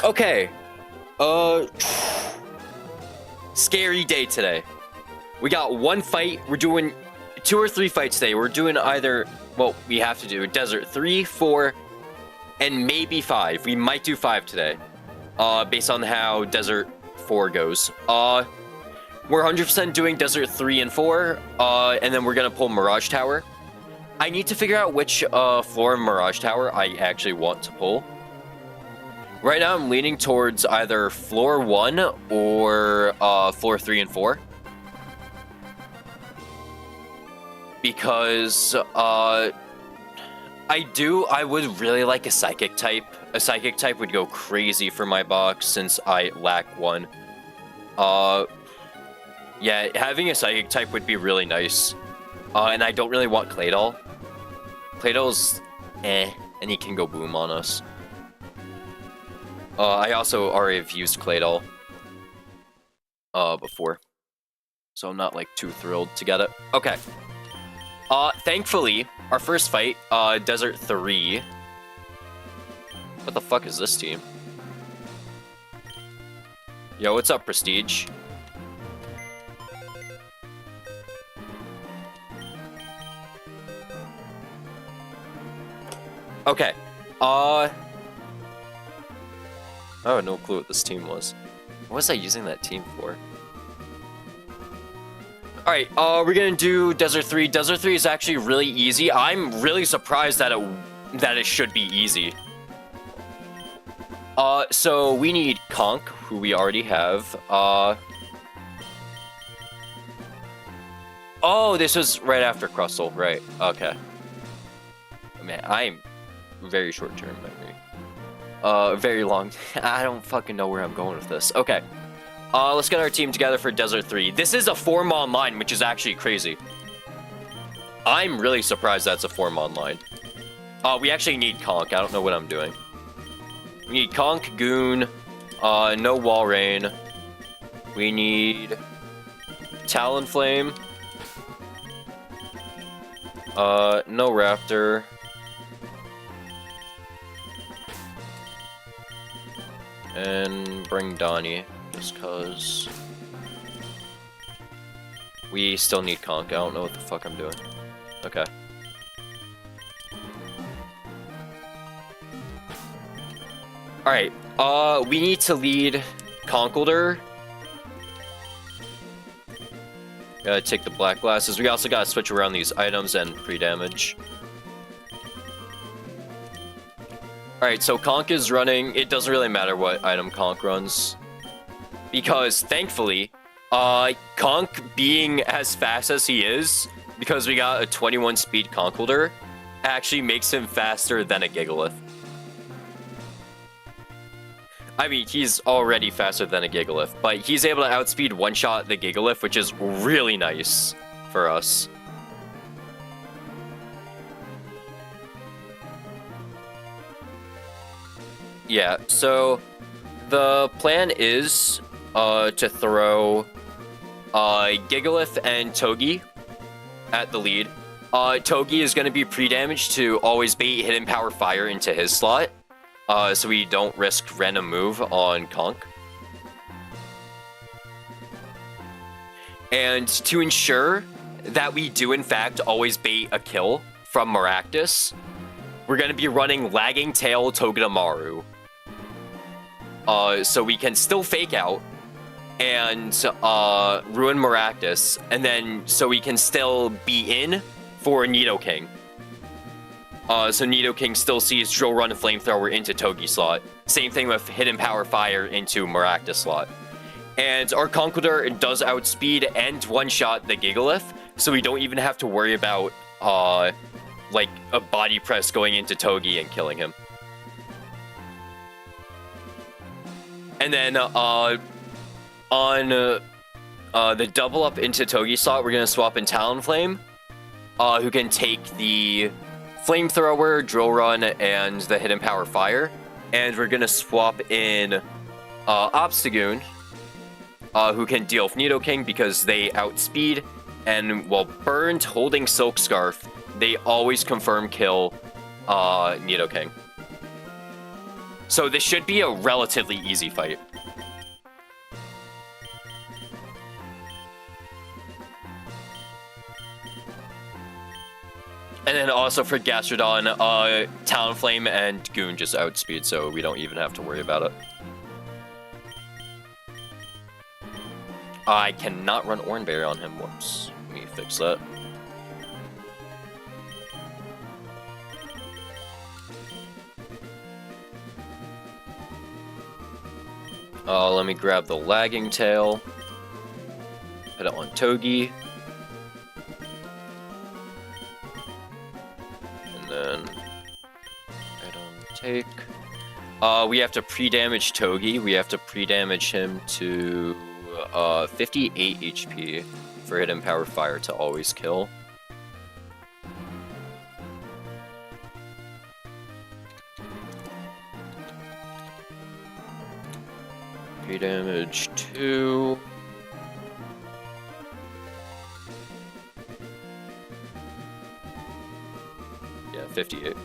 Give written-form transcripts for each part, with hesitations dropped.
Okay. Scary day today. We got one fight. We're doing 2 or 3 fights today. We're doing either, well, we have to do Desert 3, 4, and maybe 5. We might do 5 today. Based on how Desert 4 goes. We're 100% doing Desert 3 and 4, and then we're gonna pull Mirage Tower. I need to figure out which floor of Mirage Tower I actually want to pull. Right now, I'm leaning towards either floor 1 or floor 3 and 4. Because I would really like a Psychic type. A Psychic type would go crazy for my box since I lack one. Yeah, having a Psychic type would be really nice. And I don't really want Claydol. Claydol's and he can go boom on us. I also already have used Claydol before, so I'm not like too thrilled to get it. Okay. Thankfully, our first fight, Desert 3. What the fuck is this team? Yo, what's up, Prestige? Okay. I have no clue what this team was. What was I using that team for? Alright, we're gonna do Desert 3. Desert 3 is actually really easy. I'm really surprised that it should be easy. So we need Conk, who we already have. Oh, this was right after Crustle, right. Okay. Man, I'm very short-term memory. Very long. I don't fucking know where I'm going with this. Okay. Let's get our team together for Desert 3. This is a 4-mon line, which is actually crazy. I'm really surprised that's a 4-mon line. We actually need Conk. I don't know what I'm doing. We need Conk, Goon, no Walrein. We need Talonflame. No Raptor. And bring Donnie, just cause we still need Conk. I don't know what the fuck I'm doing. Okay. Alright, we need to lead Conkeldurr. Gotta take the black glasses. We also gotta switch around these items and pre-damage. Alright, so Conk is running. It doesn't really matter what item Conk runs. Because, thankfully, Conk being as fast as he is, because we got a 21 speed Conkeldurr, actually makes him faster than a Gigalith. I mean, he's already faster than a Gigalith, but he's able to outspeed one-shot the Gigalith, which is really nice for us. Yeah, so the plan is to throw Gigalith and Togi at the lead. Togi is going to be pre-damaged to always bait Hidden Power Fire into his slot, so we don't risk random move on Conk. And to ensure that we do in fact always bait a kill from Maractus, we're going to be running Lagging Tail Togedemaru. So we can still fake out and ruin Maractus, and then so we can still be in for Nidoking. So Nidoking still sees Drill Run and Flamethrower into Togi slot. Same thing with Hidden Power Fire into Maractus slot. And our Conkeldurr does outspeed and one-shot the Gigalith, so we don't even have to worry about like a body press going into Togi and killing him. And then on the double up into Togi slot, we're going to swap in Talonflame, who can take the Flamethrower, Drill Run, and the Hidden Power Fire. And we're going to swap in Obstagoon, who can deal with Nidoking because they outspeed. And while Burned holding Silk Scarf, they always confirm kill Nidoking. So this should be a relatively easy fight. And then also for Gastrodon, Talonflame and Goon just outspeed, so we don't even have to worry about it. I cannot run Oranberry on him. Whoops. Let me fix that. Let me grab the Lagging Tail. Put it on Togi. And then item take. We have to pre-damage Togi. We have to pre-damage him to 58 HP for Hidden Power Fire to always kill. Pre-damage 2. Yeah, 58.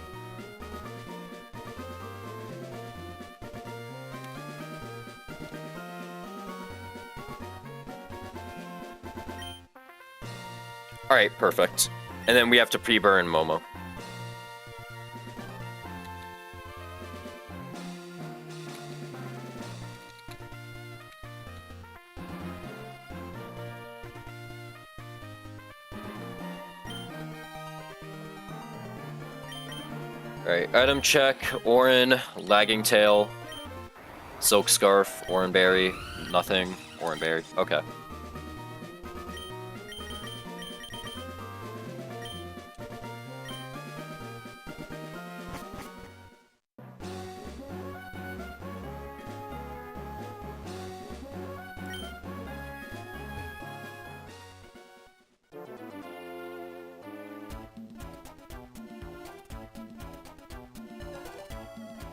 Alright, perfect. And then we have to pre-burn Momo. Alright, item check, Oran, Lagging Tail, Silk Scarf, Oranberry, nothing, Oranberry, okay.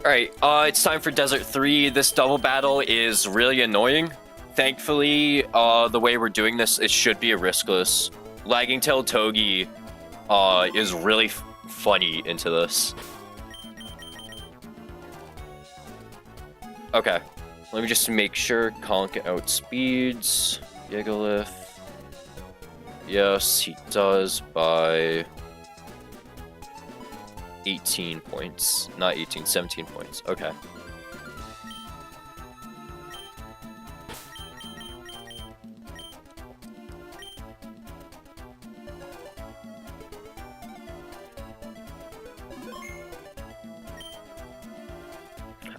Alright, it's time for Desert 3. This double battle is really annoying. Thankfully, the way we're doing this, it should be a riskless. Lagging Tail Togi is really funny into this. Okay, let me just make sure Conk outspeeds Gigalith. Yes, he does by 18 points. Not 18, 17 points. Okay.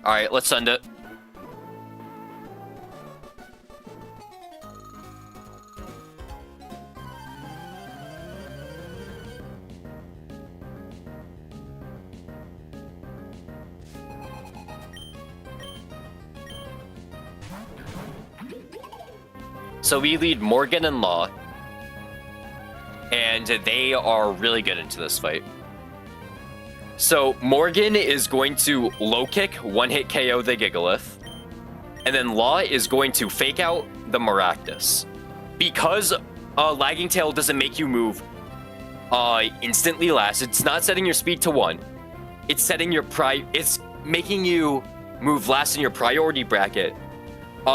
Alright, let's send it. So we lead Morgan and Law, and they are really good into this fight. So Morgan is going to low kick, one-hit KO the Gigalith, and then Law is going to fake out the Maractus. Because Lagging Tail doesn't make you move instantly last, it's not setting your speed to 1. It's setting your it's making you move last in your priority bracket.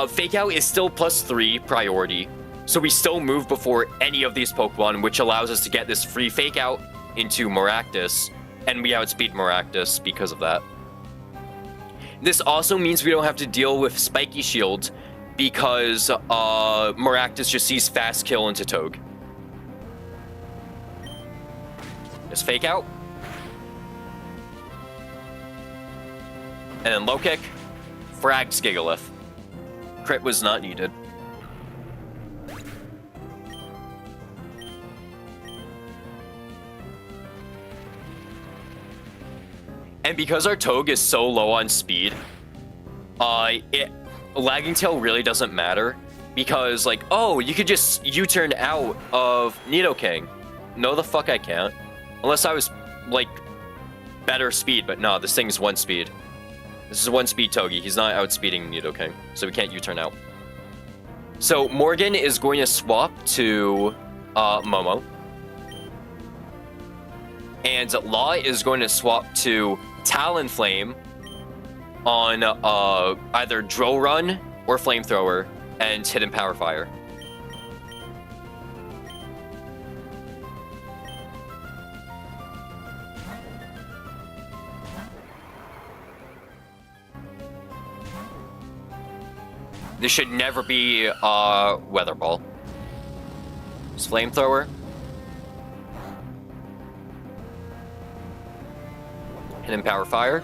Fake Out is still +3 priority, so we still move before any of these Pokemon, which allows us to get this free Fake Out into Maractus, and we outspeed Maractus because of that. This also means we don't have to deal with Spiky Shield, because Maractus just sees Fast Kill into Toge. Just Fake Out. And then Low Kick, frags Gigalith. Crit was not needed. And because our Toge is so low on speed, Lagging Tail really doesn't matter. Because, like, oh, you could just U-turn out of Nidoking. No, the fuck I can't. Unless I was, like, better speed, but no, this thing's 1 speed. This is 1 speed Togi. He's not outspeeding Nidoking, so we can't U-turn out. So Morgan is going to swap to Momo. And Law is going to swap to Talonflame. on either Drill Run or Flamethrower and Hidden Power Fire. This should never be Weather Ball. It's Flamethrower. Hidden Power Fire.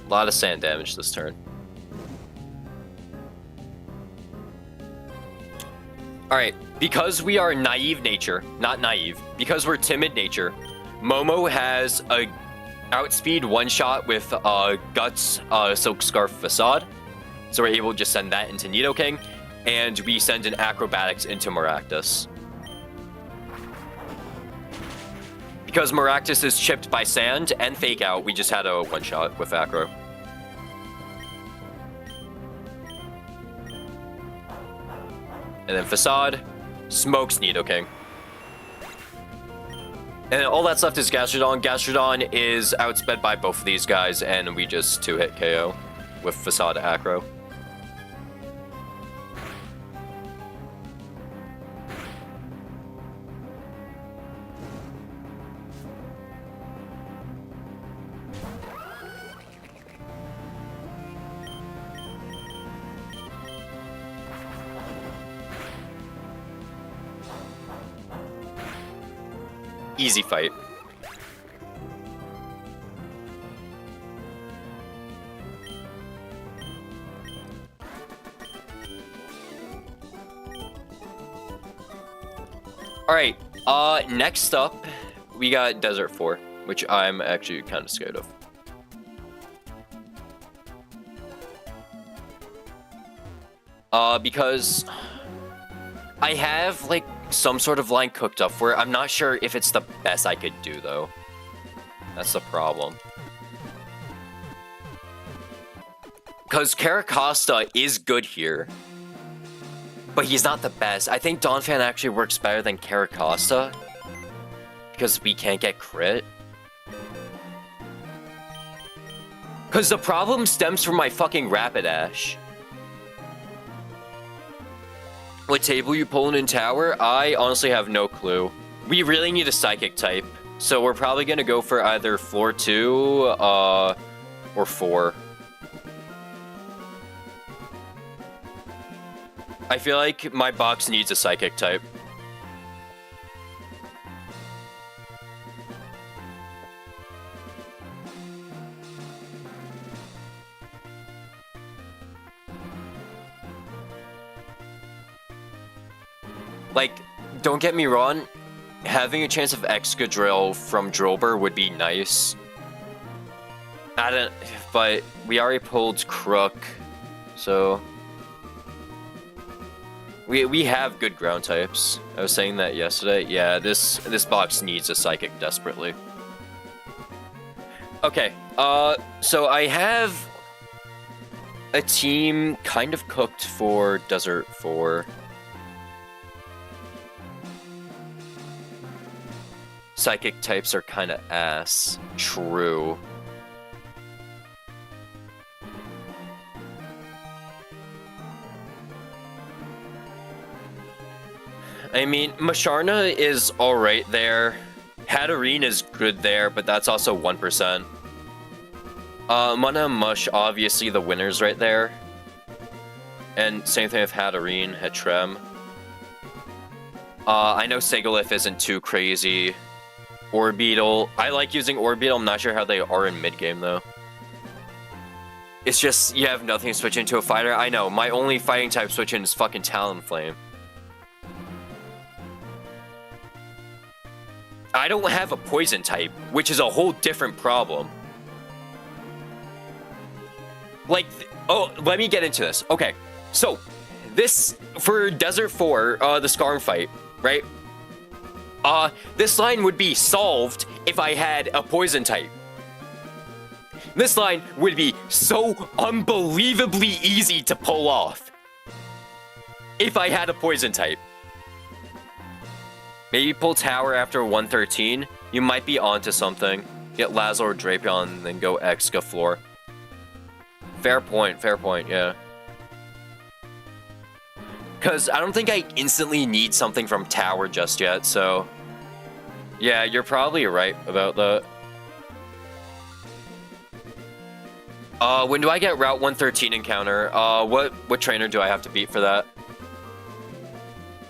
A lot of sand damage this turn. Alright, because we are naive nature, not naive, because we're timid nature, Momo has a outspeed one-shot with Guts, Silk Scarf, Facade. So we're able to just send that into Nidoking, and we send an Acrobatics into Maractus. Because Maractus is chipped by Sand and Fake Out, we just had a one-shot with Acro. And then Facade smokes Nidoking. And all that's left is Gastrodon. Gastrodon is outsped by both of these guys, and we just 2-hit KO with Facade Acro. Easy fight. Alright, next up, we got Desert 4, which I'm actually kind of scared of. Because I have, like, some sort of line cooked up for it. I'm not sure if it's the best I could do, though. That's the problem. Because Caracosta is good here, but he's not the best. I think Donphan actually works better than Caracosta, because we can't get crit. Because the problem stems from my fucking Rapidash. What table you pulling in tower? I honestly have no clue. We really need a Psychic type, so we're probably gonna go for either floor 2 or 4. I feel like my box needs a Psychic type. Like, don't get me wrong, having a chance of Excadrill from Drillbur would be nice. But we already pulled Crook, so we have good ground types. I was saying that yesterday. Yeah, this box needs a Psychic desperately. Okay, so I have a team kind of cooked for Desert 4. Psychic types are kind of ass. True. I mean, Masharna is alright there. Hatterene is good there, but that's also 1%. Mana and Mush, obviously the winners right there. And same thing with Hatterene, Hetrem. I know Sigilyph isn't too crazy. Orbeetle. I like using Orbeetle. I'm not sure how they are in mid-game, though. It's just, you have nothing to switch into a fighter. I know, my only fighting type switch in is fucking Talonflame. I don't have a poison type, which is a whole different problem. Like, oh, let me get into this. Okay, so, this, for Desert 4, the Skarm fight, right? This line would be solved if I had a poison type. This line would be so unbelievably easy to pull off if I had a poison type. Maybe pull Tower after 113. You might be onto something. Get Lazlo or Drapion and then go Exca Floor. Fair point, yeah. Because I don't think I instantly need something from Tower just yet, so... Yeah, you're probably right about that. When do I get Route 113 encounter? What trainer do I have to beat for that?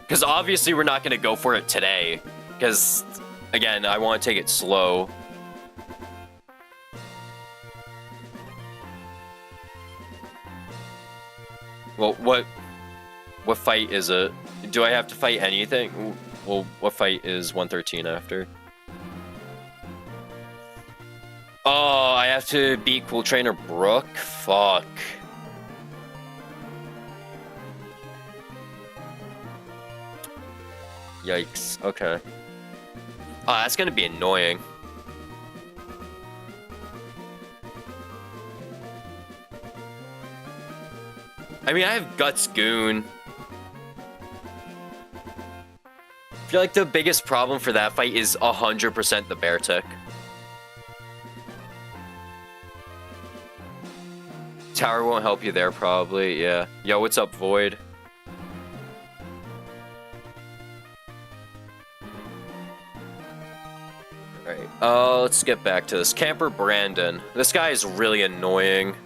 Because obviously we're not going to go for it today. Because, again, I want to take it slow. Well, what fight is it? Do I have to fight anything? Well, what fight is 113 after? Oh, I have to beat Cool Trainer Brooke? Fuck. Yikes. Okay. Oh, that's gonna be annoying. I mean, I have Guts Goon. I feel like the biggest problem for that fight is 100% the Bear Tick. Tower won't help you there, probably, yeah. Yo, what's up, Void? Alright, let's get back to this. Camper Brandon. This guy is really annoying.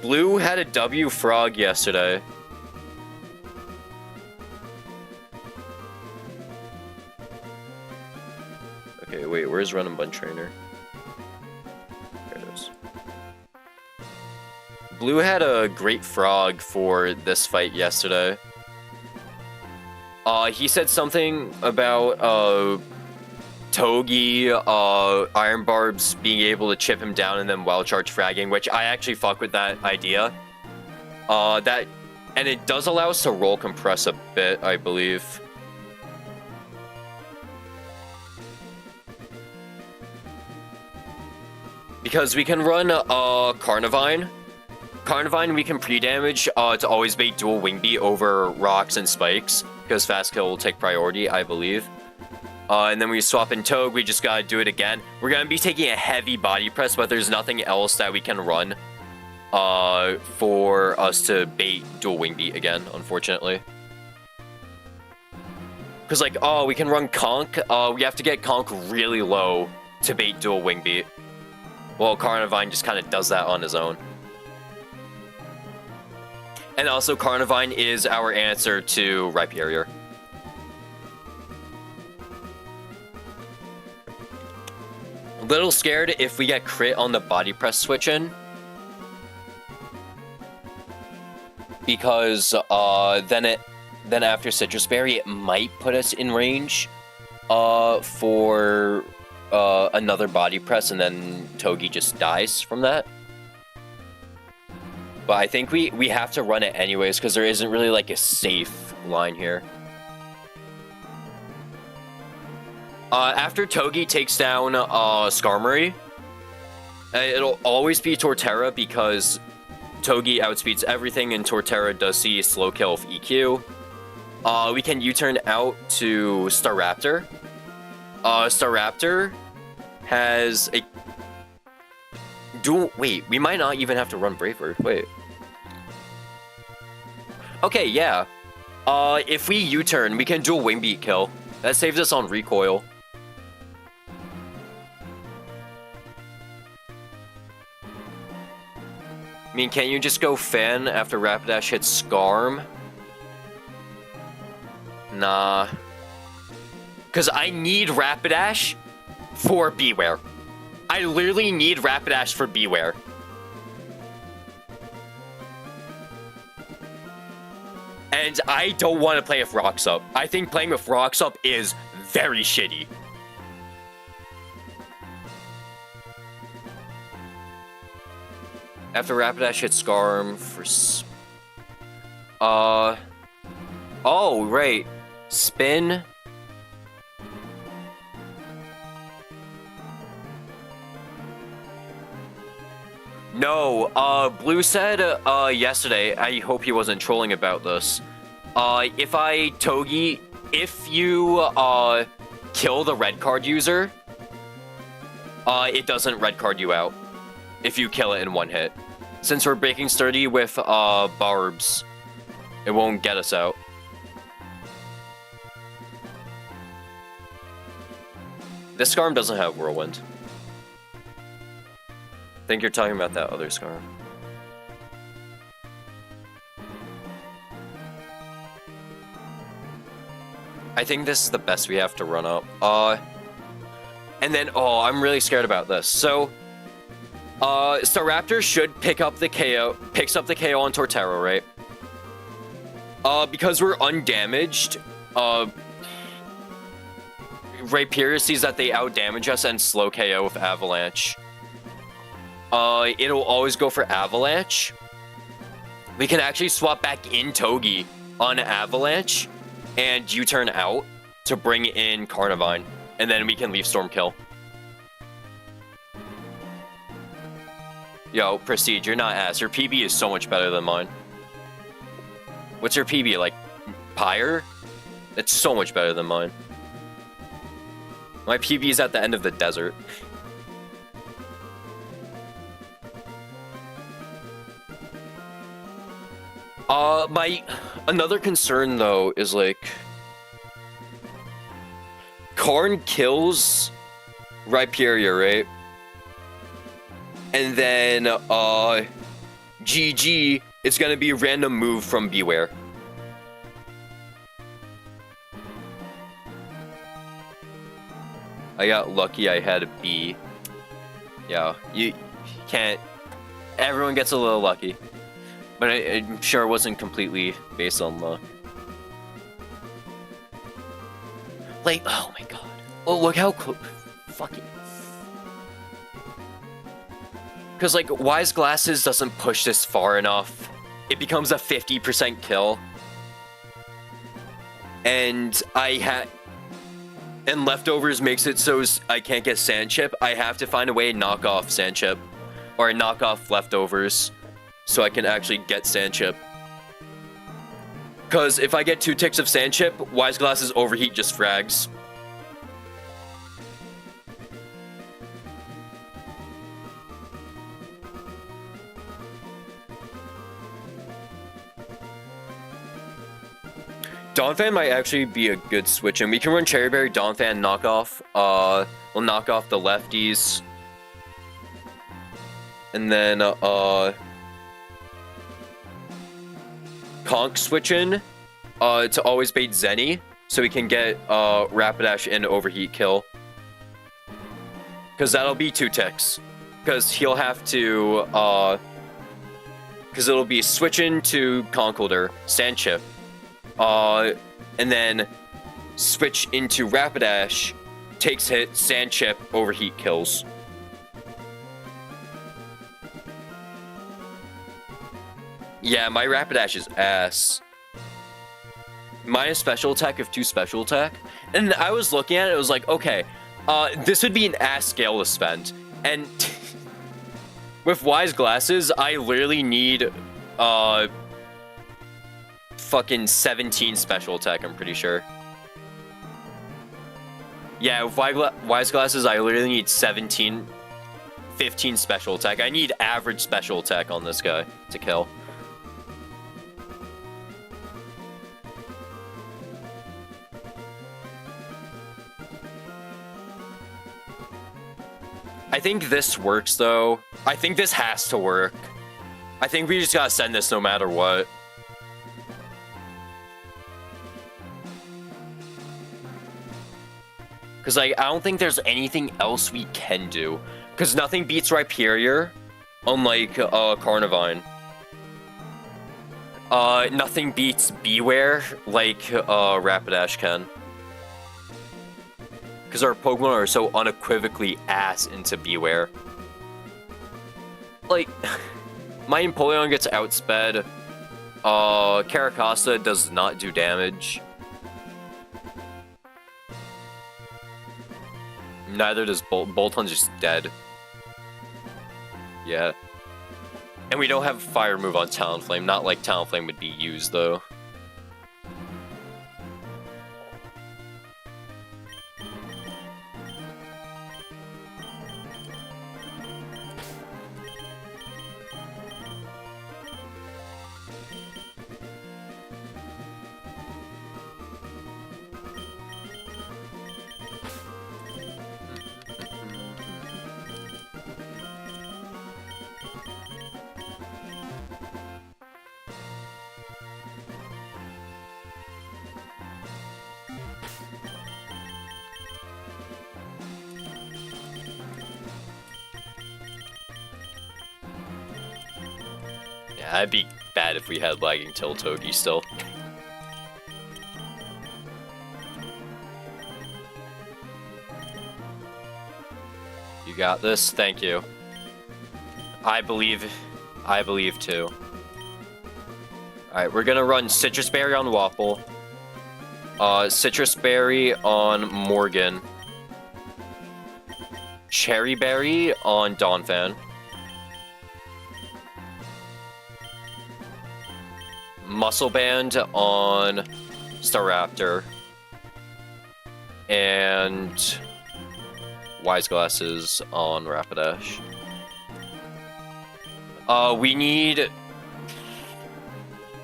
Blue had a W Frog yesterday. Okay, wait, where's Run and Bun Trainer? There it is. Blue had a great frog for this fight yesterday. He said something about, Togi, Iron Barbs being able to chip him down and then wild charge fragging, which I actually fuck with that idea. And it does allow us to roll compress a bit, I believe. Because we can run, Carnivine. Carnivine we can pre-damage, to always bait dual wing beat over rocks and spikes, because fast kill will take priority, I believe. And then we swap in Togue, we just gotta do it again. We're gonna be taking a heavy body press, but there's nothing else that we can run for us to bait dual wing beat again, unfortunately. Because, like, we can run Conk. We have to get Conk really low to bait dual wing beat. Well, Carnivine just kind of does that on his own. And also, Carnivine is our answer to Rhyperior. A little scared if we get crit on the body press switch in. Because then after Citrus Berry, it might put us in range for another body press, and then Togi just dies from that. But I think we have to run it anyways, because there isn't really like a safe line here. After Togi takes down Skarmory, it'll always be Torterra, because Togi outspeeds everything, and Torterra does see a slow kill with EQ. We can U-turn out to Staraptor. Staraptor has a dual... Wait, we might not even have to run Braver. Wait. Okay, yeah. If we U-turn, we can dual Wing Beat kill. That saves us on recoil. I mean, can you just go Fan after Rapidash hits Skarm? Nah. Because I need Rapidash for Beware. I literally need Rapidash for Beware. And I don't want to play with Rocks Up. I think playing with Rocks Up is very shitty. After Rapidash hits Skarm for... Oh, right. Spin. No, Blue said, yesterday, I hope he wasn't trolling about this. If you, kill the red card user, it doesn't red card you out if you kill it in one hit. Since we're breaking sturdy with, barbs, it won't get us out. This Scarm doesn't have Whirlwind. I think you're talking about that other Scarm. I think this is the best we have to run up. And then, oh, I'm really scared about this. So, Staraptor should picks up the KO on Torterra, right? Because we're undamaged, Rhyperior sees that they outdamage us and slow KO with Avalanche. It'll always go for Avalanche. We can actually swap back in Togi on Avalanche and U-turn out to bring in Carnivine, and then we can leave Stormkill. Yo, Prestige, you're not ass. Your PB is so much better than mine. What's your PB, like, Pyre? It's so much better than mine. My PB is at the end of the desert. Another concern, though, is, like... Karn kills Rhyperior, right? And then, GG is gonna be a random move from Beware. I got lucky I had a B. Yeah, you can't... Everyone gets a little lucky. But I'm sure it wasn't completely based on luck. Like, oh my god. Oh, look how close. Fucking. Because, like, Wise Glasses doesn't push this far enough. It becomes a 50% kill. And and Leftovers makes it so I can't get Sandchip. I have to find a way to knock off Sandchip. Or knock off Leftovers. So I can actually get Sandchip. Because if I get 2 ticks of Sandchip, Wise Glasses overheat just frags. Donphan might actually be a good switch, and we can run Cherry Berry, Donphan, knockoff. We'll knock off the lefties. And then, Conk switch in to always bait Zenny, so we can get Rapidash and overheat kill. Because that'll be 2 ticks. Because he'll have to, because it'll be switch in to Conkeldurr, Sandchip, and then switch into Rapidash, takes hit, Sandchip, overheat kills. Yeah, my Rapidash is ass. Minus special attack of 2 special attack. And I was looking at it, it was like, okay, this would be an ass scale to spend. And with Wise Glasses, I literally need, fucking 17 special attack, I'm pretty sure. Yeah, with Wise Glasses, I literally need 15 special attack. I need average special attack on this guy to kill. I think this works, though. I think this has to work. I think we just gotta send this no matter what. Because, like, I don't think there's anything else we can do. Because nothing beats Rhyperior, unlike, Carnivine. Nothing beats Beware, like, Rapidash can. Because our Pokemon are so unequivocally ass into Beware. Like, my Empoleon gets outsped. Caracasa does not do damage. Neither does Bolton's just dead. Yeah. And we don't have fire move on Talonflame. Not like Talonflame would be used, though. Yeah, that'd be bad if we had lagging Tiltogi still. You got this? Thank you. I believe too. Alright, we're gonna run Citrus Berry on Wapple. Citrus Berry on Morgan. Cherry Berry on Donphan. Muscle Band on Staraptor. And Wise Glasses on Rapidash. We need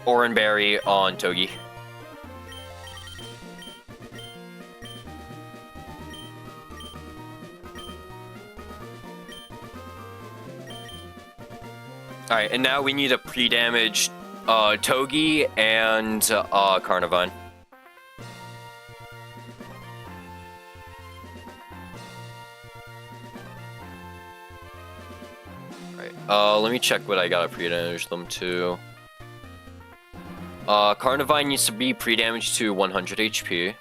Oranberry on Togi. Alright, and now we need a pre-damaged Togi and Carnivine. Alright, let me check what I gotta pre-damage them to. Carnivine needs to be pre-damaged to 100 HP.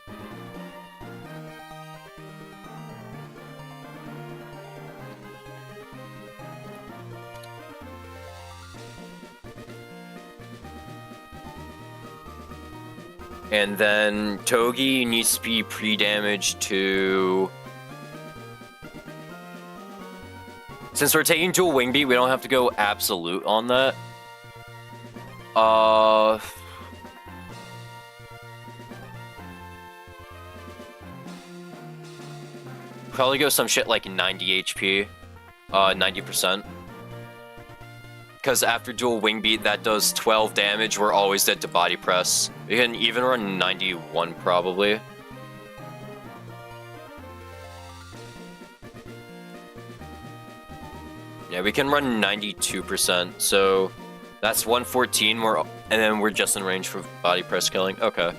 And then Togi needs to be pre-damaged to... Since we're taking dual wing beat, we don't have to go absolute on that. Probably go some shit like 90 HP. 90%. Because after dual wing beat, that does 12 damage. We're always dead to body press. We can even run 91 probably. Yeah, we can run 92%. So that's 114. And then we're just in range for body press killing. Okay.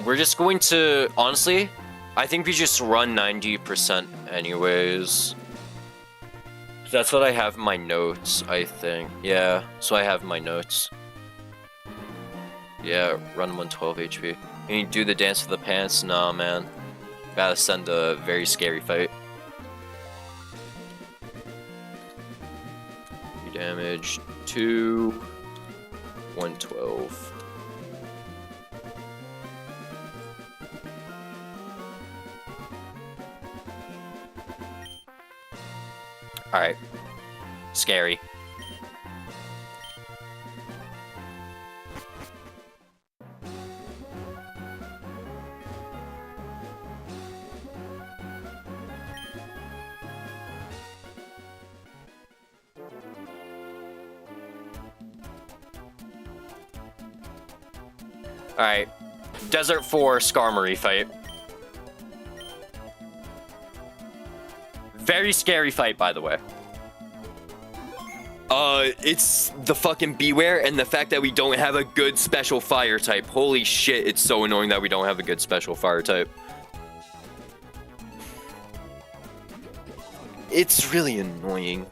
We're just going to, honestly, I think we just run 90% anyways. That's what I have in my notes, I think. Yeah, so I have in my notes. Yeah, run 112 HP. Can you do the dance of the pants? Nah, man. Gotta send a very scary fight. You damage 2, 112. Alright. Scary. Alright. Desert 4 Skarmory fight. Very scary fight, by the way. It's the fucking Beware and the fact that we don't have a good special fire type. Holy shit, it's so annoying that we don't have a good special fire type. It's really annoying.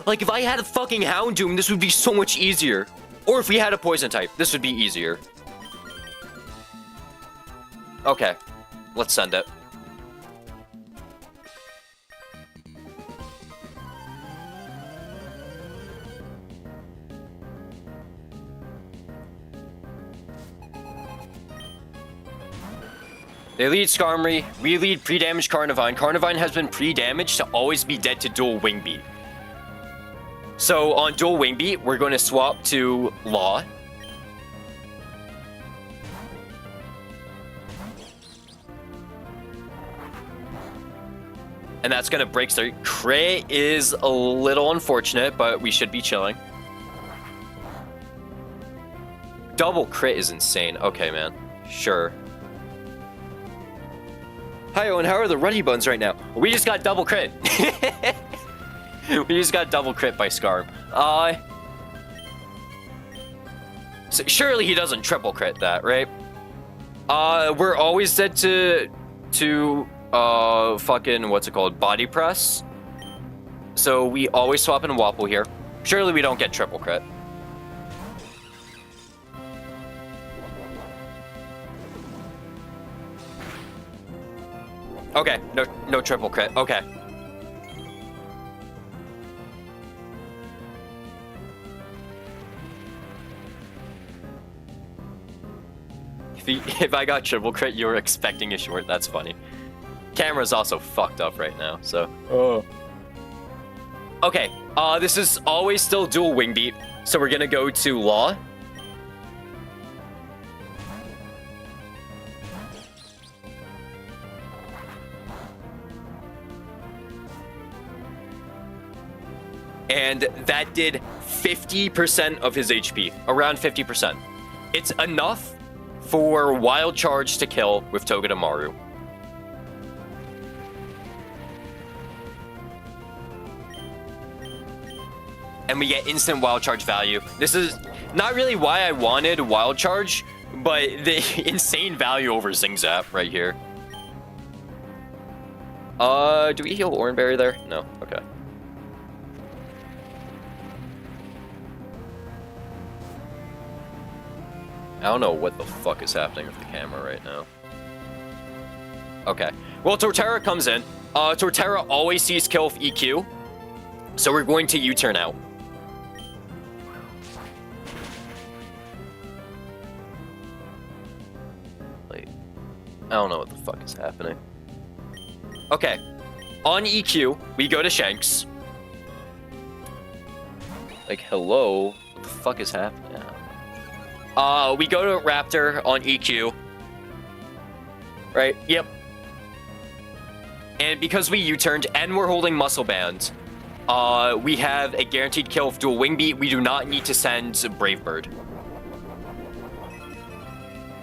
Like if I had a fucking Houndoom, this would be so much easier. Or if we had a poison type, this would be easier. Okay, let's send it. They lead Skarmory. We lead pre-damaged Carnivine. Carnivine has been pre-damaged to always be dead to dual Wing Beat. So on dual Wing Beat, we're going to swap to Law. And that's going to break start. Crit is a little unfortunate, but we should be chilling. Double crit is insane. Okay, man. Sure. Hi, Owen. How are the Ruddy Buns right now? We just got double crit. We just got double crit by Scarb. So surely he doesn't triple crit that, right? We're always dead to fucking, what's it called? Body press. So we always swap in Wapple here. Surely we don't get triple crit. Okay, no triple crit. Okay. If I got triple crit, you were expecting a short. That's funny. Camera's also fucked up right now, so. Oh. Okay, this is always still dual Wing Beat, so we're gonna go to Law. And that did 50% of his HP, around 50%. It's enough for Wild Charge to kill with Togedemaru. And we get instant Wild Charge value. This is not really why I wanted Wild Charge, but the insane value over Zing Zap right here. Do we heal Oranberry there? No, okay. I don't know what the fuck is happening with the camera right now. Okay. Well, Torterra comes in. Torterra always sees kill with EQ. So we're going to U-turn out. Wait. I don't know what the fuck is happening. Okay. On EQ, we go to Shanks. Like, hello? What the fuck is happening? We go to Raptor on EQ. Right? Yep. And because we U-turned and we're holding Muscle Band, we have a guaranteed kill with dual Wing Beat. We do not need to send Brave Bird.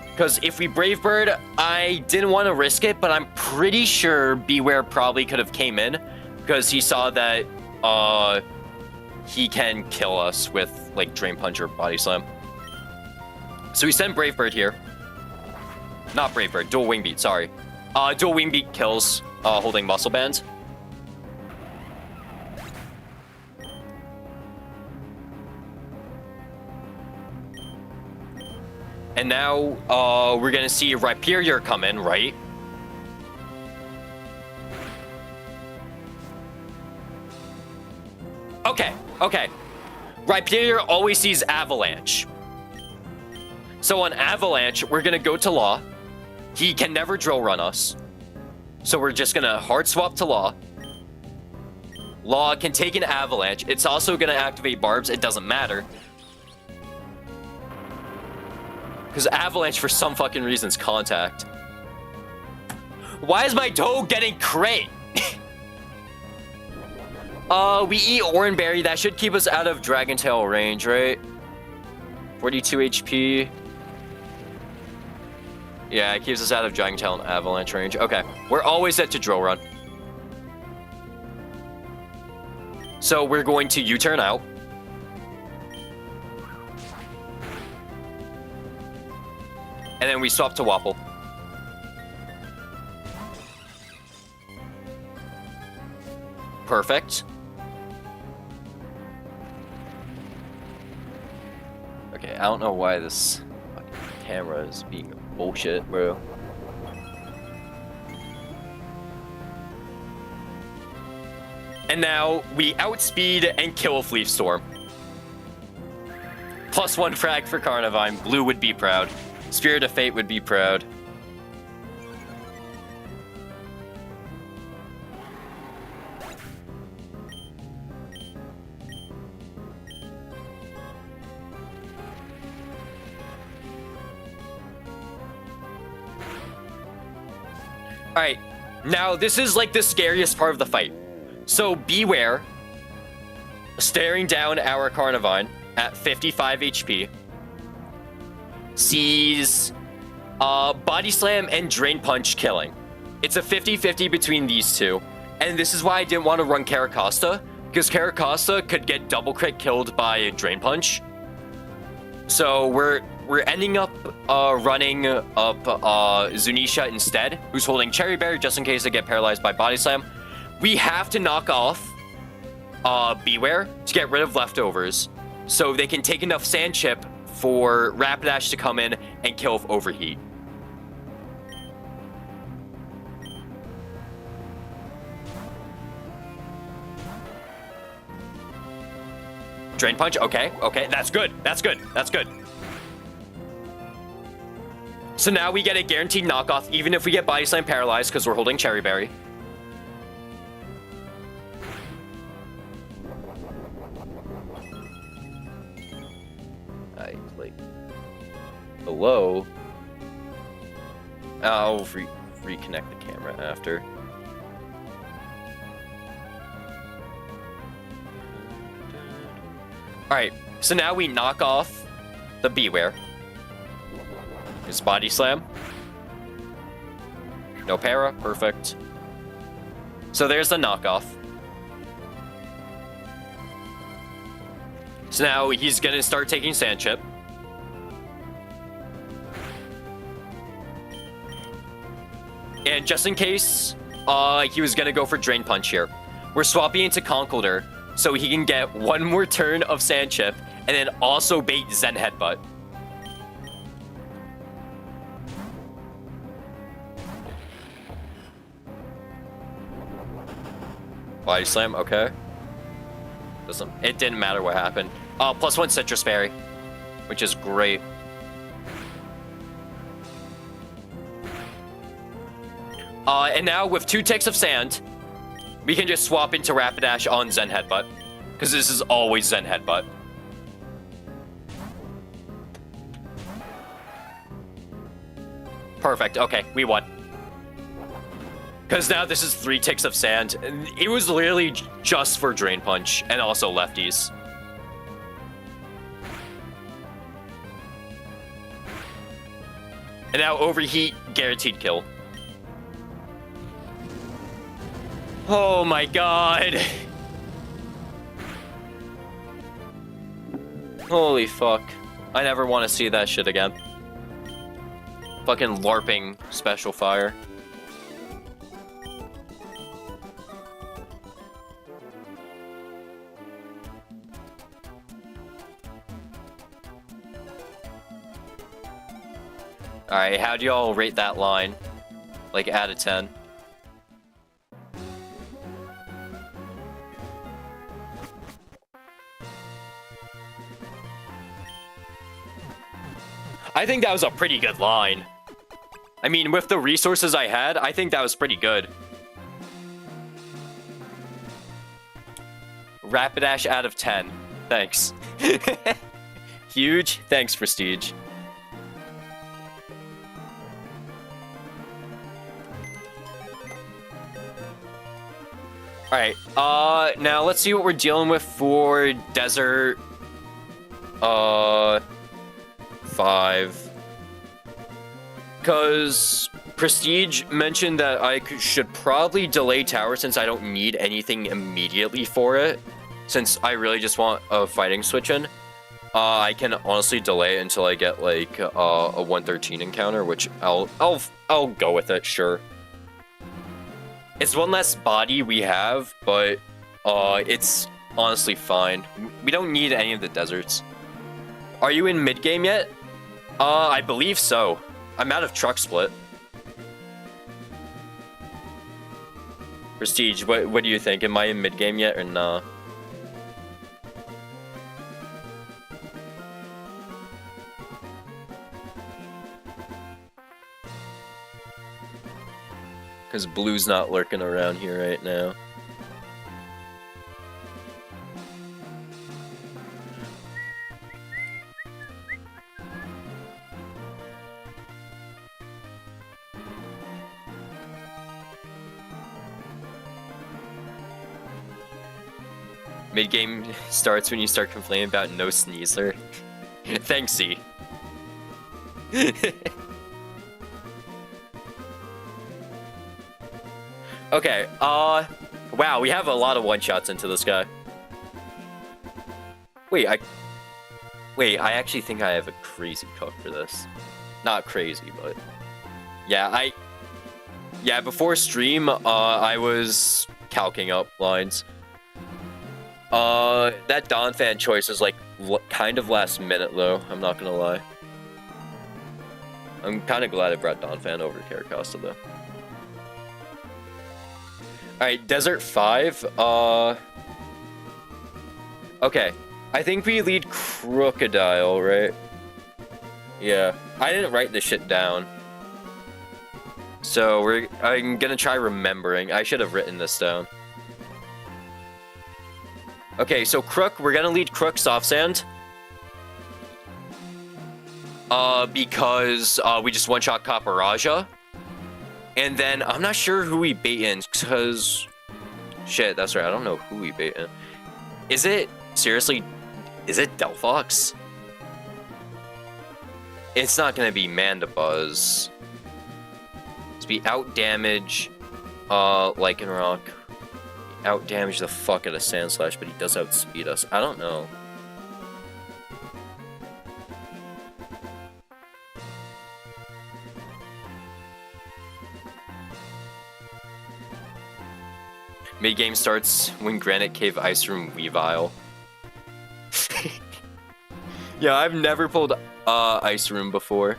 Because if we Brave Bird, I didn't want to risk it, but I'm pretty sure Beware probably could have came in because he saw that he can kill us with like Drain Punch or Body Slam. So we send Brave Bird here. Not Brave Bird, dual Wing Beat, sorry. Dual Wing Beat kills holding Muscle Band. And now we're gonna see Rhyperior come in, right? Okay. Rhyperior always sees Avalanche. So on Avalanche, we're gonna go to Law. He can never drill run us. So we're just gonna hard swap to Law. Law can take an Avalanche. It's also gonna activate Barbs. It doesn't matter. Because Avalanche, for some fucking reasons, contact. Why is my Toad getting crit? We eat Oranberry. That should keep us out of Dragon Tail range, right? 42 HP. Yeah, it keeps us out of Dragon Tail and Avalanche range. Okay, we're always set to Drill Run. So we're going to U-turn out. And then we swap to Wapple. Perfect. Okay, I don't know why this fucking camera is being bullshit, bro. And now we outspeed and kill with Leaf Storm. +1 frag for Carnivine. Blue would be proud. Spirit of Fate would be proud. Alright, now this is like the scariest part of the fight. So beware, staring down our Carnivine at 55 HP, sees Body Slam and Drain Punch killing. It's a 50-50 between these two. And this is why I didn't want to run Caracosta, because Caracosta could get double crit killed by Drain Punch. So we're ending up running up Zunisha instead, who's holding Cherry Berry just in case they get paralyzed by Body Slam. We have to knock off Beware to get rid of leftovers, so they can take enough Sand Chip for Rapidash to come in and kill with Overheat. Drain Punch, okay, that's good. So now we get a guaranteed knockoff, even if we get Body Slam paralyzed, because we're holding Cherry Berry. Hello? I'll reconnect the camera after. Alright, so now we knock off the Beware. His Body Slam. No para, perfect. So there's the knockoff. So now he's gonna start taking Sand Chip. And just in case, he was gonna go for Drain Punch here. We're swapping into Conkeldurr, so he can get one more turn of Sand Chip, and then also bait Zen Headbutt. Body Slam, okay. It didn't matter what happened. +1 Citrus Berry, which is great. And now with 2 ticks of sand, we can just swap into Rapidash on Zen Headbutt, because this is always Zen Headbutt. Perfect, okay, we won. Because now this is 3 ticks of sand. It was literally just for Drain Punch, and also lefties. And now Overheat, guaranteed kill. Oh my god. Holy fuck. I never want to see that shit again. Fucking LARPing Special Fire. Alright, how do y'all rate that line? Like, out of 10? I think that was a pretty good line. I mean, with the resources I had, I think that was pretty good. Rapidash out of 10. Thanks. Huge. Thanks, Prestige. Alright, now let's see what we're dealing with for Desert, 5. Because Prestige mentioned that I should probably delay Tower since I don't need anything immediately for it. Since I really just want a fighting switch in. I can honestly delay it until I get, like, a 113 encounter, which I'll go with it, sure. It's one less body we have, but it's honestly fine. We don't need any of the deserts. Are you in mid-game yet? I believe so. I'm out of Truck Split. Prestige, what do you think? Am I in mid-game yet or nah? Because Blue's not lurking around here right now. Mid-game starts when you start complaining about no sneezer. Thanks, Z. Okay, wow, we have a lot of one-shots into this guy. Wait, I actually think I have a crazy cook for this. Not crazy, but... Yeah, before stream, I was calcing up lines. That Don fan choice is, like, kind of last minute, though. I'm not gonna lie. I'm kind of glad I brought Don fan over Caracosta, though. Alright, Desert 5, okay. I think we lead Crocodile, right? Yeah. I didn't write this shit down. So, I'm gonna try remembering. I should have written this down. Okay, so Crook, we're gonna lead Crook Soft Sand. Because, we just one-shot Caparaja. And then, I'm not sure who we bait in, because... Shit, that's right, I don't know who we bait in. Is it, seriously, is it Delphox? It's not gonna be Mandibuzz. It's be out-damage, Lycanroc. Out-damage the fuck out of Sandslash, but he does outspeed us. I don't know. Mid-game starts when Granite Cave Ice Room Weavile. Yeah, I've never pulled Ice Room before.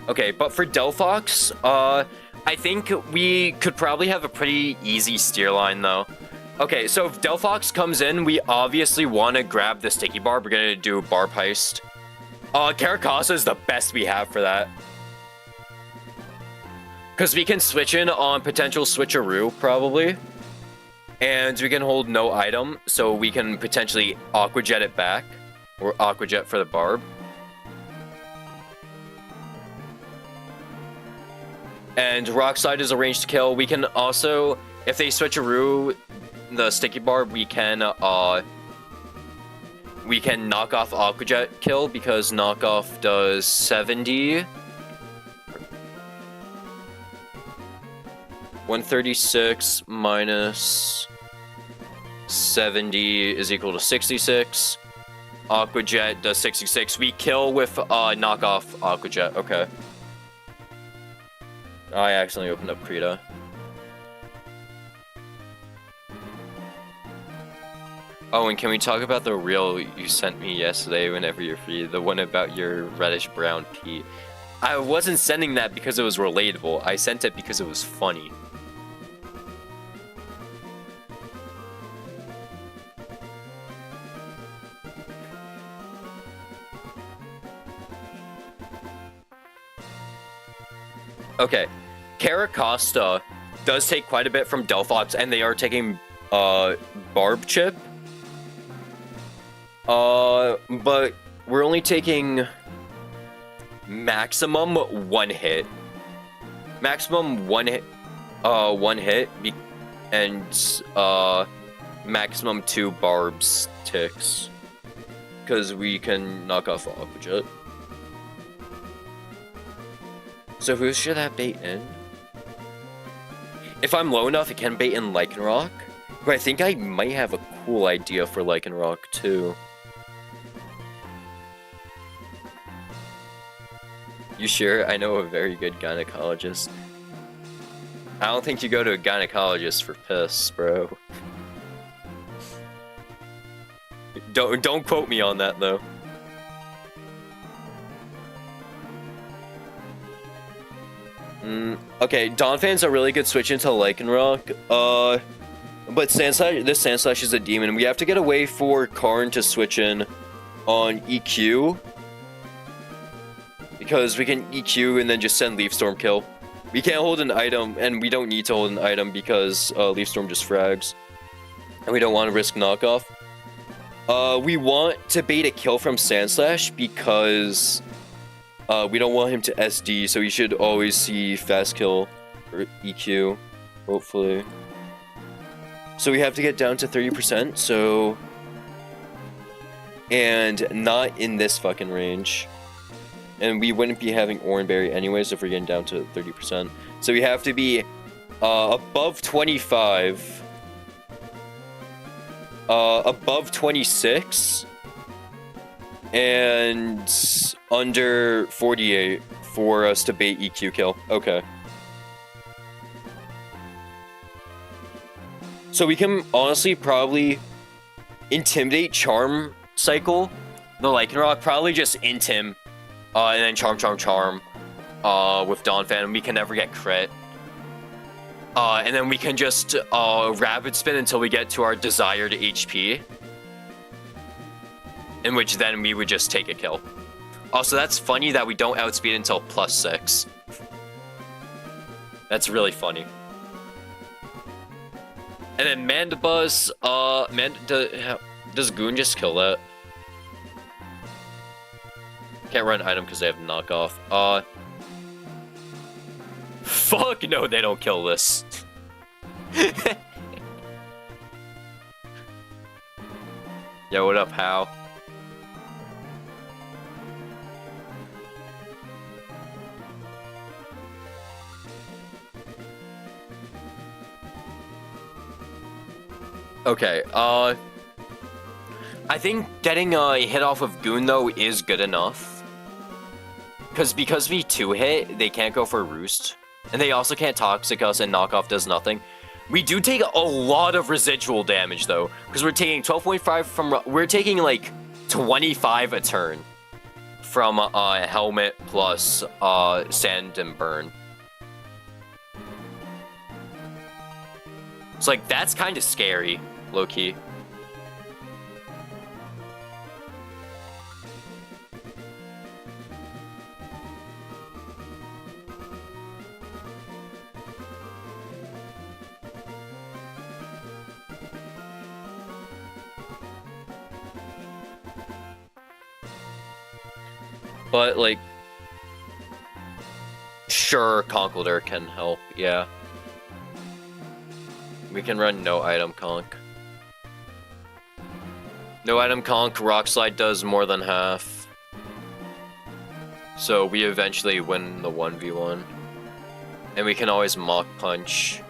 Okay, but for Delphox, I think we could probably have a pretty easy steer line, though. Okay, so if Delphox comes in, we obviously want to grab the Sticky Barb. We're going to do Barb Heist. Caracosta is the best we have for that. Because we can switch in on potential Switcheroo, probably. And we can hold no item, so we can potentially Aqua Jet it back. Or Aqua Jet for the Barb. And Rock Slide is a ranged kill. We can also, if they Switcheroo the Sticky Barb, we can knock off Aqua Jet kill, because knockoff does 70. 136 minus 70 is equal to 66. Aqua Jet does 66. We kill with knockoff Aqua Jet. Okay. I accidentally opened up Krita. Oh, and can we talk about the reel you sent me yesterday whenever you're free? The one about your reddish-brown pea. I wasn't sending that because it was relatable. I sent it because it was funny. Okay, Caracosta does take quite a bit from Delphox, and they are taking Barb Chip. But we're only taking maximum one hit. Maximum one hit, and maximum 2 Barbs ticks. Because we can knock off Aqua Jet. So who should that bait in? If I'm low enough, it can bait in Lycanroc. But I think I might have a cool idea for Lycanroc, too. You sure? I know a very good gynecologist. I don't think you go to a gynecologist for piss, bro. Don't quote me on that, though. Okay, Donphan's a really good switch into Lycanroc. But Sandslash, this Sandslash is a demon. We have to get a way for Karn to switch in on EQ. Because we can EQ and then just send Leaf Storm kill. We can't hold an item, and we don't need to hold an item because Leaf Storm just frags. And we don't want to risk knockoff. We want to bait a kill from Sandslash because we don't want him to SD, so he should always see fast kill or EQ, hopefully. So we have to get down to 30%, so... And not in this fucking range. And we wouldn't be having Oranberry anyways if we're getting down to 30%. So we have to be above 25, above 26, and under 48 for us to bait EQ kill. Okay. So we can honestly probably intimidate Charm cycle the Lycanroc, probably just int him, and then Charm with Donphan, and we can never get crit. And then we can just Rapid Spin until we get to our desired HP, in which then we would just take a kill. Also, that's funny that we don't outspeed until +6. That's really funny. And then Mandibuzz, does Goon just kill that? Can't run item because they have knockoff. Fuck no, they don't kill this. Yo, what up, How? Okay, I think getting a hit off of Goon, though, is good enough. Because we 2-hit, they can't go for Roost. And they also can't Toxic us, and Knockoff does nothing. We do take a lot of residual damage, though. Because we're taking 12.5 from... We're taking, like, 25 a turn. From Helmet plus Sand and Burn. So, like, that's kind of scary, low-key. But, like, sure, Conkeldurr can help, yeah. We can run no item conk. No item conk, Rock Slide does more than half. So we eventually win the 1v1. And we can always Mach Punch.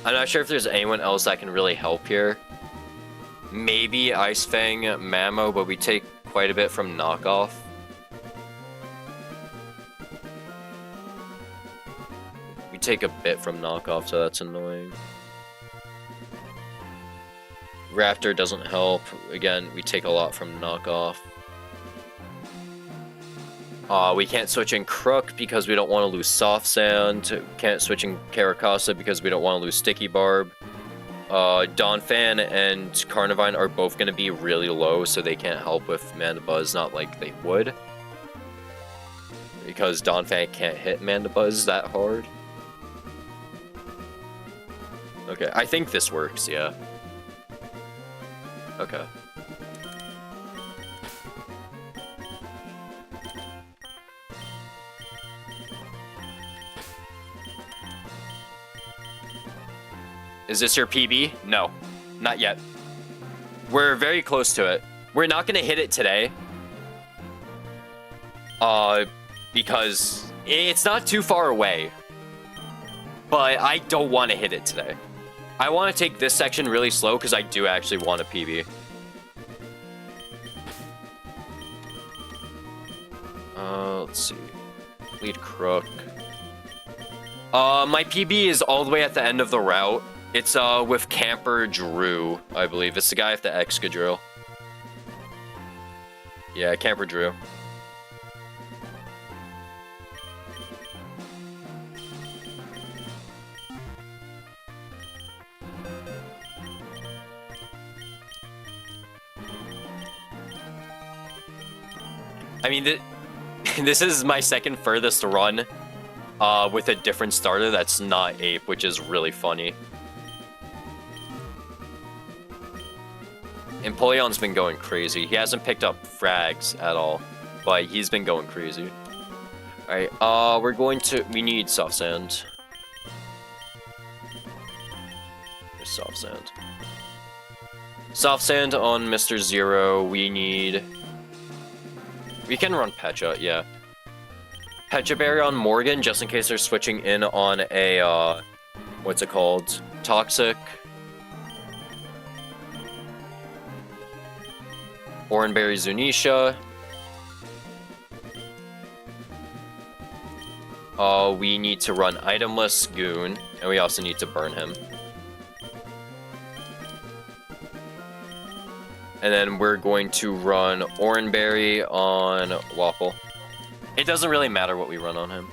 I'm not sure if there's anyone else that can really help here. Maybe Ice Fang, Mamo, but we take quite a bit from Knockoff. We take a bit from Knockoff, so that's annoying. Raptor doesn't help. Again, we take a lot from Knockoff. We can't switch in Crook because we don't want to lose Soft Sand. Can't switch in Caracasa because we don't want to lose Sticky Barb. Donphan and Carnivine are both going to be really low, so they can't help with Mandibuzz, not like they would. Because Donphan can't hit Mandibuzz that hard. Okay, I think this works, yeah. Okay. Is this your PB? No, not yet. We're very close to it. We're not gonna hit it today. Because it's not too far away. But I don't want to hit it today. I want to take this section really slow because I do actually want a PB. Let's see. Lead Crook. My PB is all the way at the end of the route. It's with Camper Drew, I believe. It's the guy with the Excadrill. Yeah, Camper Drew. I mean, this is my second furthest run with a different starter that's not Ape, which is really funny. Empoleon's been going crazy. He hasn't picked up frags at all, but he's been going crazy. Alright, we need soft sand. There's soft sand. Soft sand on Mr. Zero, we can run Pecha, yeah. Pecha Berry on Morgan, just in case they're switching in on a, what's it called? Toxic. Oranberry Zunisha. We need to run Itemless Goon, and we also need to burn him. And then we're going to run Oranberry on Waffle. It doesn't really matter what we run on him.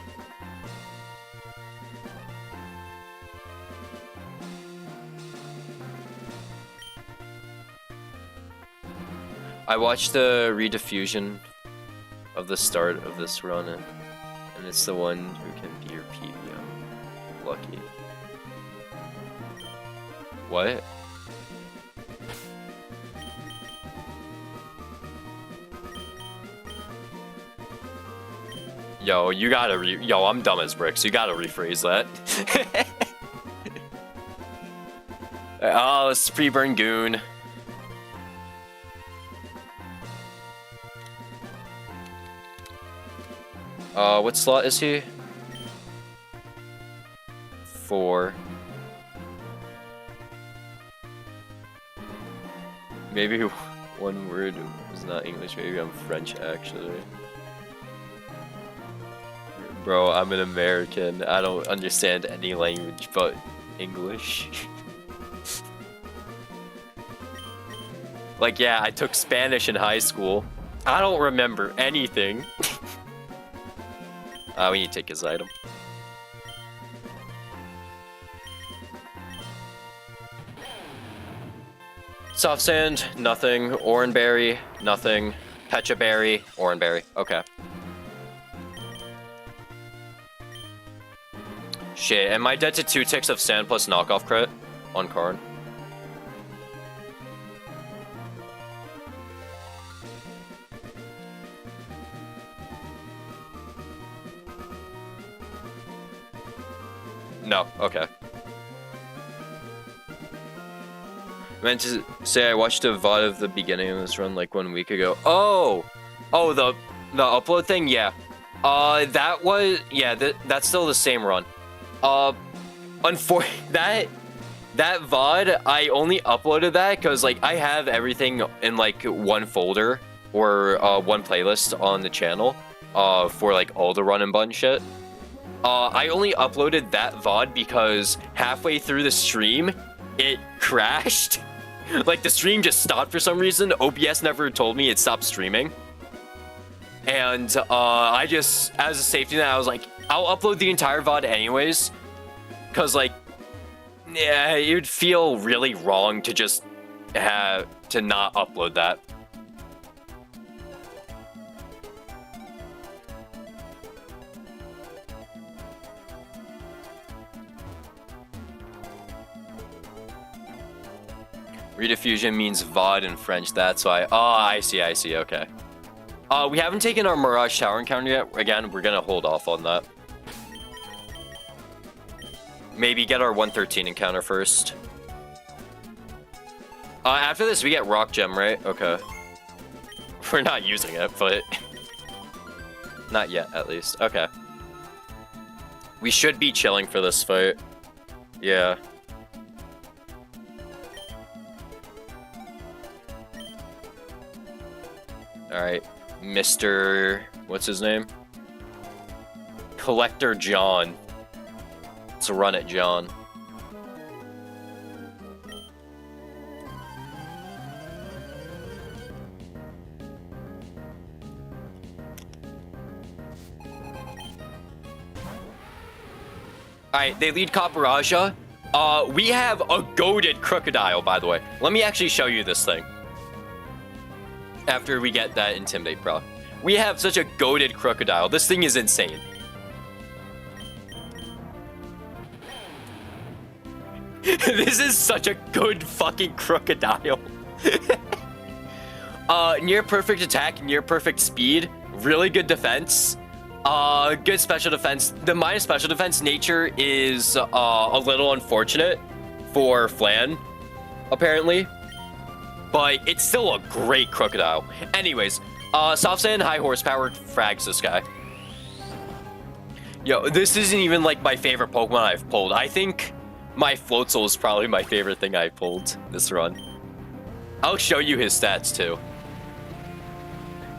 I watched the rediffusion of the start of this run, and it's the one who can be your PVM. Lucky. What? Yo, you gotta yo, I'm dumb as bricks. You gotta rephrase that. Oh, let's pre-burn Goon. What slot is he? 4. Maybe one word was not English, maybe I'm French actually. Bro, I'm an American. I don't understand any language but English. Like, yeah, I took Spanish in high school. I don't remember anything. We need to take his item. Soft Sand, nothing. Oranberry, nothing. Pecha Berry, Oranberry. Okay. Shit, am I dead to 2 ticks of sand plus knockoff crit on Karn? No, okay. I meant to say I watched a VOD of the beginning of this run like 1 week ago. Oh, the upload thing, yeah. That was, yeah, that's still the same run. That VOD, I only uploaded that because like I have everything in like one folder or one playlist on the channel for like all the run and bun shit. I only uploaded that VOD because halfway through the stream, it crashed. Like, the stream just stopped for some reason. OBS never told me it stopped streaming. And I just, as a safety net, I was like, I'll upload the entire VOD anyways. Because, like, yeah, it would feel really wrong to just to not upload that. Rediffusion means VOD in French, that's why. Oh, I see, okay. We haven't taken our Mirage Tower encounter yet. Again, we're gonna hold off on that. Maybe get our 113 encounter first. After this, we get Rock Gem, right? Okay. We're not using it, but... not yet, at least. Okay. We should be chilling for this fight. Yeah. Alright, Mr... what's his name? Collector John. Let's run it, John. Alright, they lead Copperaja. We have a goated crocodile, by the way. Let me actually show you this thing. After we get that Intimidate proc. We have such a goated crocodile. This thing is insane. This is such a good fucking crocodile. Near perfect attack, near perfect speed, really good defense. Good special defense. The minus special defense nature is a little unfortunate for Flan, apparently. But it's still a great crocodile. Anyways, Soft Sand High Horsepower frags this guy. Yo, this isn't even like my favorite Pokemon I've pulled. I think my Floatzel is probably my favorite thing I pulled this run. I'll show you his stats too.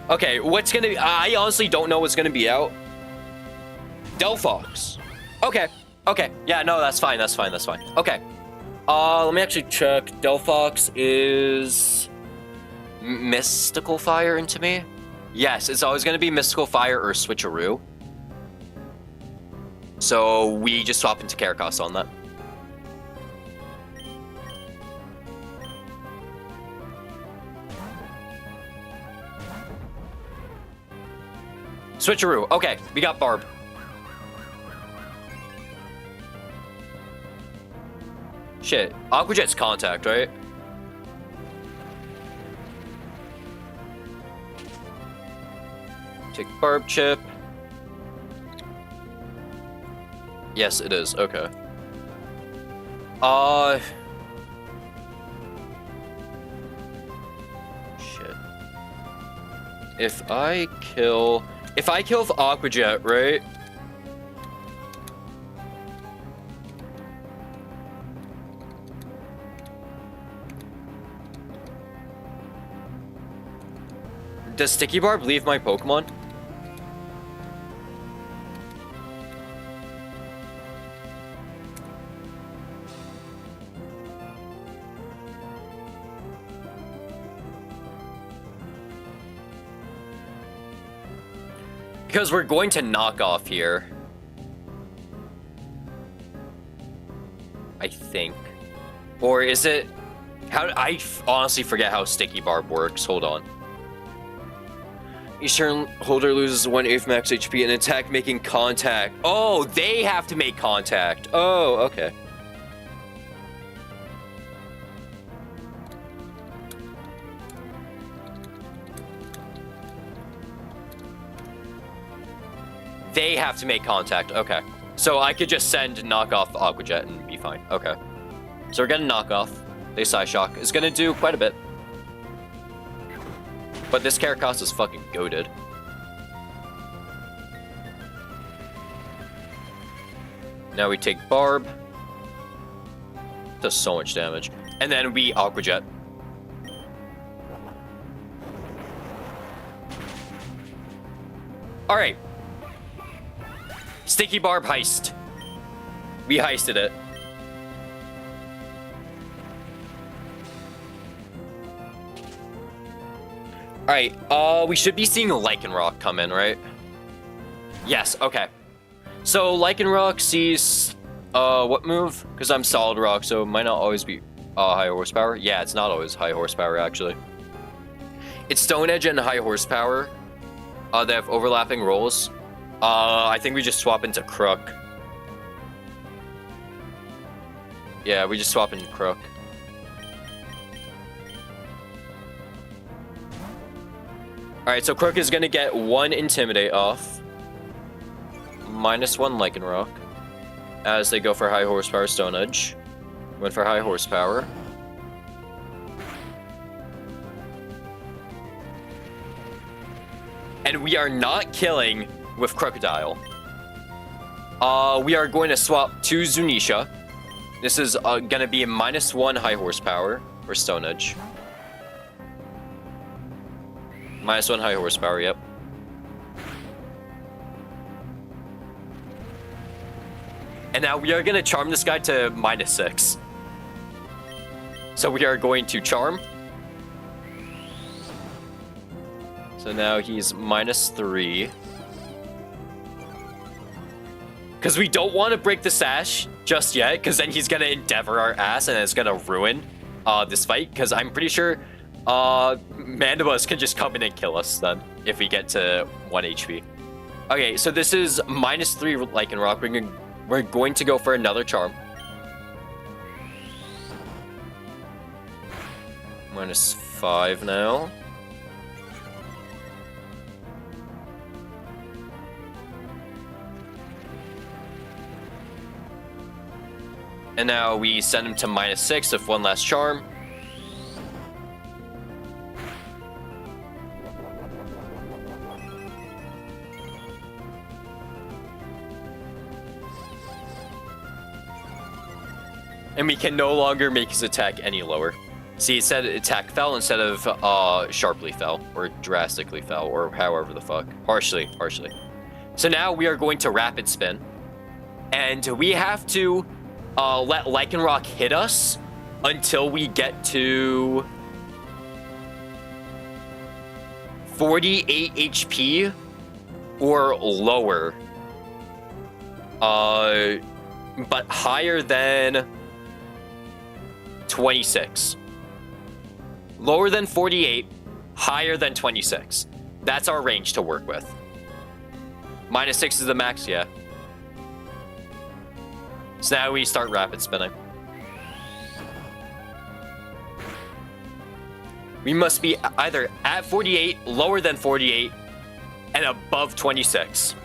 Okay, what's gonna be... I honestly don't know what's gonna be out. Delphox. Okay, okay. Yeah, no, that's fine, that's fine, that's fine. Okay. Let me actually check. Delphox is... Mystical Fire into me? Yes, it's always gonna be Mystical Fire or Switcheroo. So we just swap into Caracal on that. Switcheroo. Okay, we got Barb. Shit. Aqua Jet's contact, right? Take Barb Chip. Yes, it is. Okay. Shit. If I kill with Aqua Jet, right? Does Sticky Barb leave my Pokemon? Because we're going to knock off here. I think. Or is it... I honestly forget how Sticky Barb works. Hold on. Each turn, holder loses 1/8 max HP and attack making contact. Oh, they have to make contact. Oh, okay. They have to make contact. Okay. So I could just send knock off Aqua Jet and be fine. Okay. So we're gonna knock off. They Psyshock is gonna do quite a bit. But this Caracal is fucking goated. Now we take Barb. Does so much damage. And then we Aqua Jet. Alright. Sticky Barb heist. We heisted it. Alright, we should be seeing Lycanroc come in, right? Yes, okay. So Lycanroc sees, what move? Because I'm Solid Rock, so it might not always be high horsepower. Yeah, it's not always high horsepower, actually. It's Stone Edge and high horsepower. They have overlapping roles. I think we just swap into Crook. Yeah, we just swap into Crook. Alright, so Crook is gonna get 1 Intimidate off. -1 Lycanroc. As they go for high horsepower Stone Edge. Went for high horsepower. And we are not killing with Crocodile. We are going to swap to Zunisha. This is gonna be a -1 high horsepower for Stone Edge. -1 high horsepower, yep. And now we are gonna charm this guy to -6. So we are going to charm. So now he's -3. Because we don't want to break the sash just yet, because then he's gonna endeavor our ass and it's gonna ruin this fight. Because I'm pretty sure Mandibus can just come in and kill us then if we get to 1 HP. Okay, so this is -3 Lycanroc. We're going to go for another charm. -5 now. And now we send him to -6 with 1 last charm. And we can no longer make his attack any lower. See, it said attack fell instead of sharply fell, or drastically fell, or however the fuck. Harshly. So now we are going to rapid spin. And we have to let Lycanroc hit us until we get to 48 HP or lower. But higher than 26. Lower than 48, higher than 26. That's our range to work with. -6 is the max, yeah. So now we start rapid spinning. We must be either at 48, lower than 48, and above 26.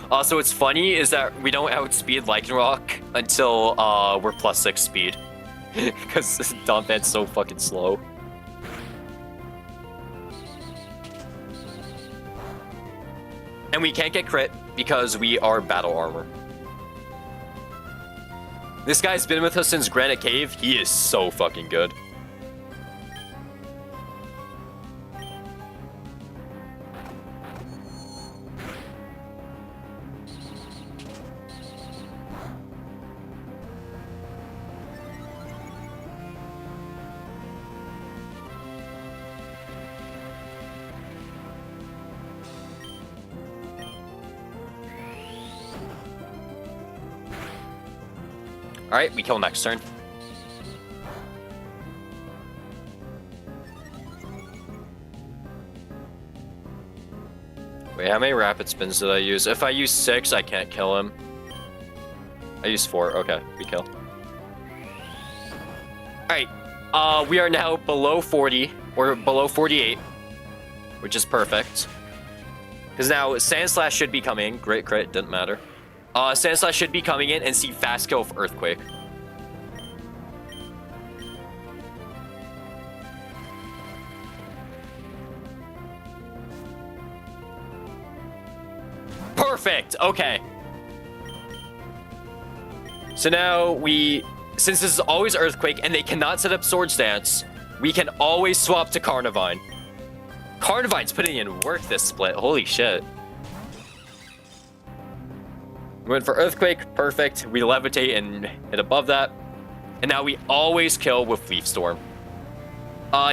Also, what's funny is that we don't outspeed Lycanroc until we're +6 speed. Because Donphan's so fucking slow. And we can't get crit because we are battle armor. This guy's been with us since Granite Cave. He is so fucking good. Alright, we kill next turn. Wait, how many rapid spins did I use? If I use 6, I can't kill him. I used 4. Okay, we kill. Alright, we are now below 40, or below 48, which is perfect. Because now Sand Slash should be coming. Great crit, didn't matter. Sand Slash should be coming in and see fast kill for Earthquake. Perfect! Okay. So now since this is always Earthquake and they cannot set up Swords Dance, we can always swap to Carnivine. Carnivine's putting in work this split. Holy shit. We went for Earthquake, perfect. We levitate and hit above that. And now we always kill with Leaf Storm.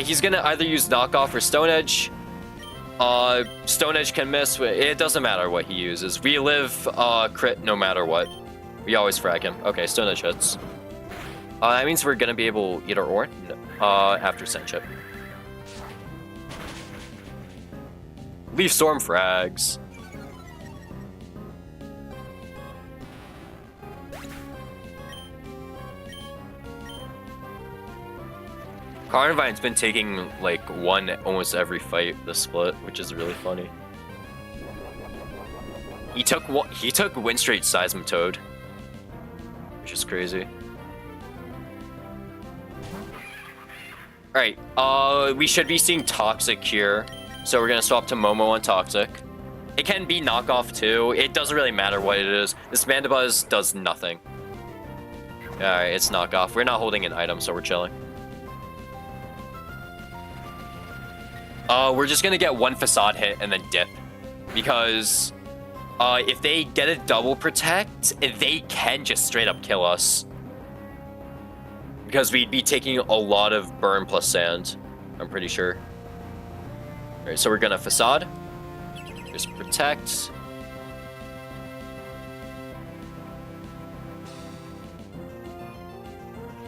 He's gonna either use Knockoff or Stone Edge. Stone Edge can miss. It doesn't matter what he uses. We live crit no matter what. We always frag him. Okay, Stone Edge hits. That means we're gonna be able to eat our ore after Sand Chip. Leaf Storm frags. Carnivine's been taking like 1 almost every fight this split, which is really funny. He took Wind Straight Seismitoad, which is crazy. Alright, we should be seeing Toxic here, so we're gonna swap to Momo on Toxic. It can be Knockoff too, it doesn't really matter what it is. This Mandibuzz does nothing. Alright, it's Knockoff. We're not holding an item, so we're chilling. We're just gonna get 1 Facade hit and then dip. Because if they get a double protect, they can just straight up kill us. Because we'd be taking a lot of burn plus sand, I'm pretty sure. Alright, so we're gonna Facade. Just protect.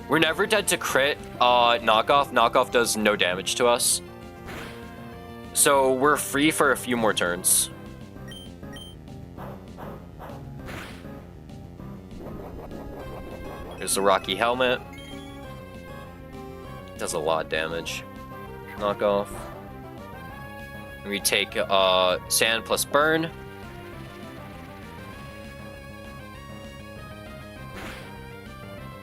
We're never dead to crit Knockoff. Knockoff does no damage to us. So we're free for a few more turns. There's the Rocky Helmet. Does a lot of damage. Knockoff. We take sand plus burn.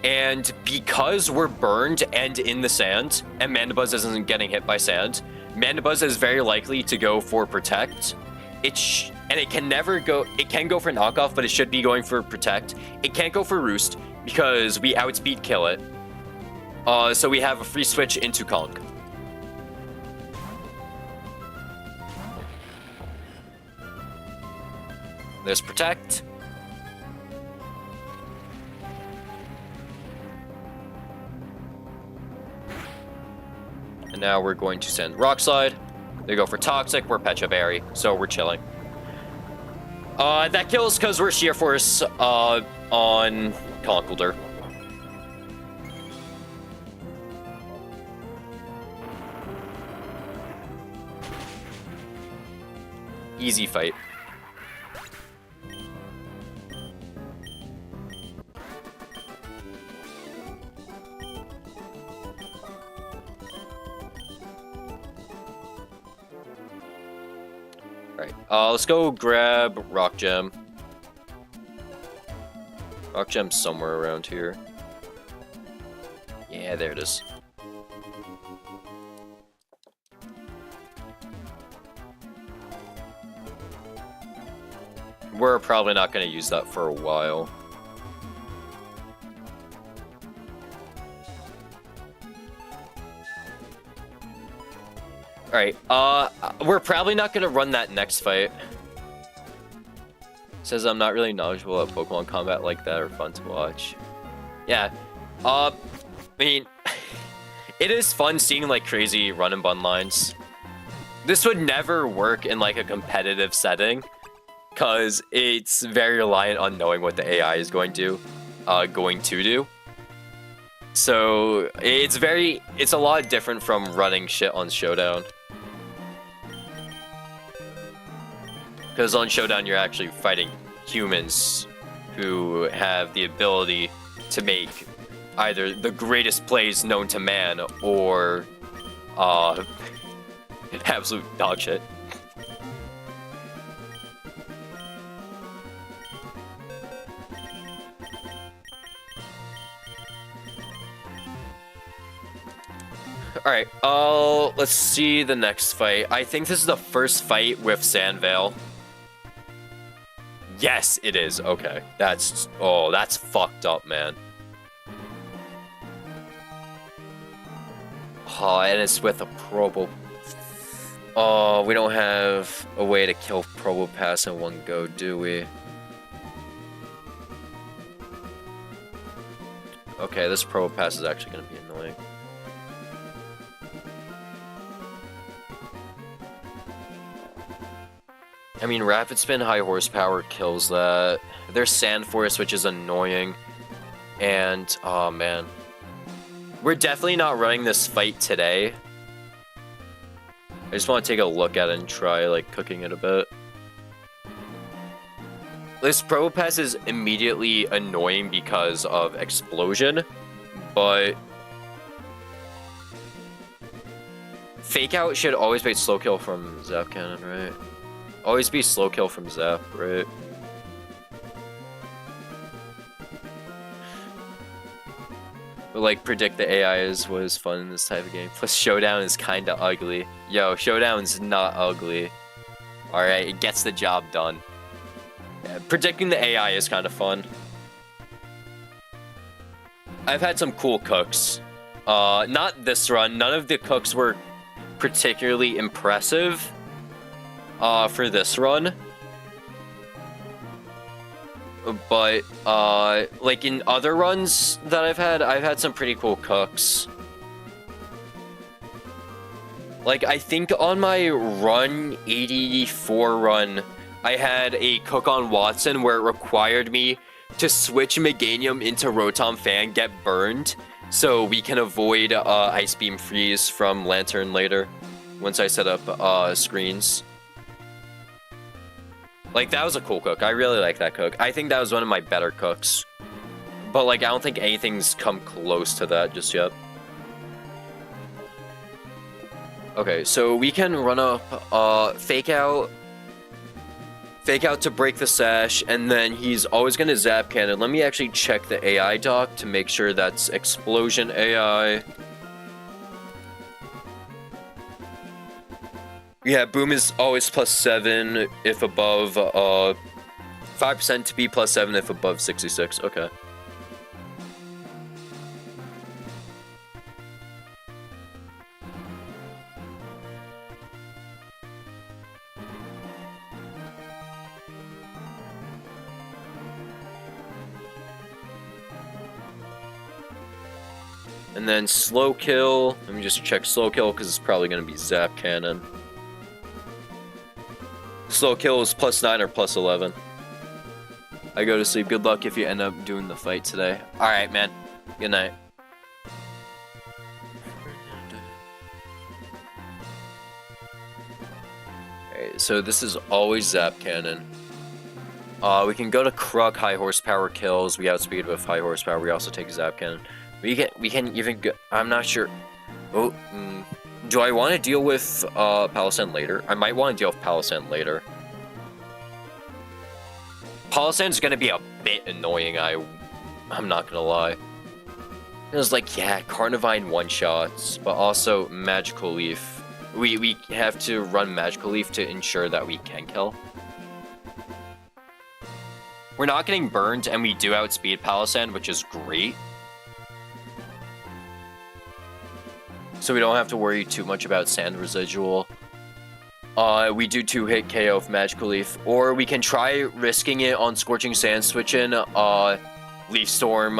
And because we're burned and in the sand, and Mandibuzz isn't getting hit by sand, Mandibuzz is very likely to go for protect. And it can never go. It can go for knockoff, but it should be going for protect. It can't go for roost because we outspeed kill it. So we have a free switch into Conk. There's protect. And now we're going to send Rock Slide. They go for Toxic, we're Pecha Berry, so we're chilling. That kills because we're Sheer Force on Conkeldurr. Easy fight. Alright, let's go grab Rock Gem. Rock Gem's somewhere around here. Yeah, there it is. We're probably not going to use that for a while. Alright, we're probably not going to run that next fight. Says I'm not really knowledgeable at Pokemon combat like that or fun to watch. Yeah, I mean, it is fun seeing like crazy run and bun lines. This would never work in like a competitive setting because it's very reliant on knowing what the AI is going to do. So it's a lot different from running shit on Showdown. Because on Showdown, you're actually fighting humans who have the ability to make either the greatest plays known to man or absolute dog shit. Alright, let's see the next fight. I think this is the first fight with Sandvale. Yes, it is. Okay. That's fucked up, man. Oh, and it's with a Probo. Oh, we don't have a way to kill Probopass in one go, do we? Okay, this Probopass is actually going to be annoying. I mean, Rapid Spin High Horsepower kills that. There's Sand Force, which is annoying. And, oh man. We're definitely not running this fight today. I just want to take a look at it and try, like, cooking it a bit. This Probopass is immediately annoying because of Explosion, but Fake Out should always be slow kill from Zap Cannon, right? Always be slow kill from Zap, right? But like predict the AI is what is fun in this type of game. Plus Showdown is kinda ugly. Yo, Showdown's not ugly. Alright, it gets the job done. Yeah, predicting the AI is kinda fun. I've had some cool cooks. Not this run. None of the cooks were particularly impressive. For this run, but like in other runs that I've had some pretty cool cooks. Like I think on my run 84 run, I had a cook on Watson where it required me to switch Meganium into Rotom Fan, get burned, so we can avoid Ice Beam Freeze from Lantern later once I set up screens. Like, that was a cool cook. I really like that cook. I think that was one of my better cooks. But, like, I don't think anything's come close to that just yet. Okay, so we can run up, fake out to break the sash, and then he's always gonna zap cannon. Let me actually check the AI doc to make sure that's explosion AI. Yeah, boom is always +7 if above, 5% to be +7 if above 66. Okay. And then slow kill. Let me just check slow kill because it's probably going to be zap cannon. Slow kill is +9 or +11. I go to sleep. Good luck if you end up doing the fight today. Alright, man. Good night. Alright, so this is always zap cannon. We can go to Krug high horsepower kills. We outspeed with high horsepower. We also take zap cannon. We can even go, I'm not sure. Oh, do I want to deal with Palisand later? I might want to deal with Palisand later. Palisand's gonna be a bit annoying. I'm not gonna lie. It was like, yeah, Carnivine one-shots, but also Magical Leaf. We have to run Magical Leaf to ensure that we can kill. We're not getting burned, and we do outspeed Palisand, which is great. So we don't have to worry too much about sand residual. We do 2-hit KO of Magical Leaf, or we can try risking it on Scorching Sand, switch in Leaf Storm.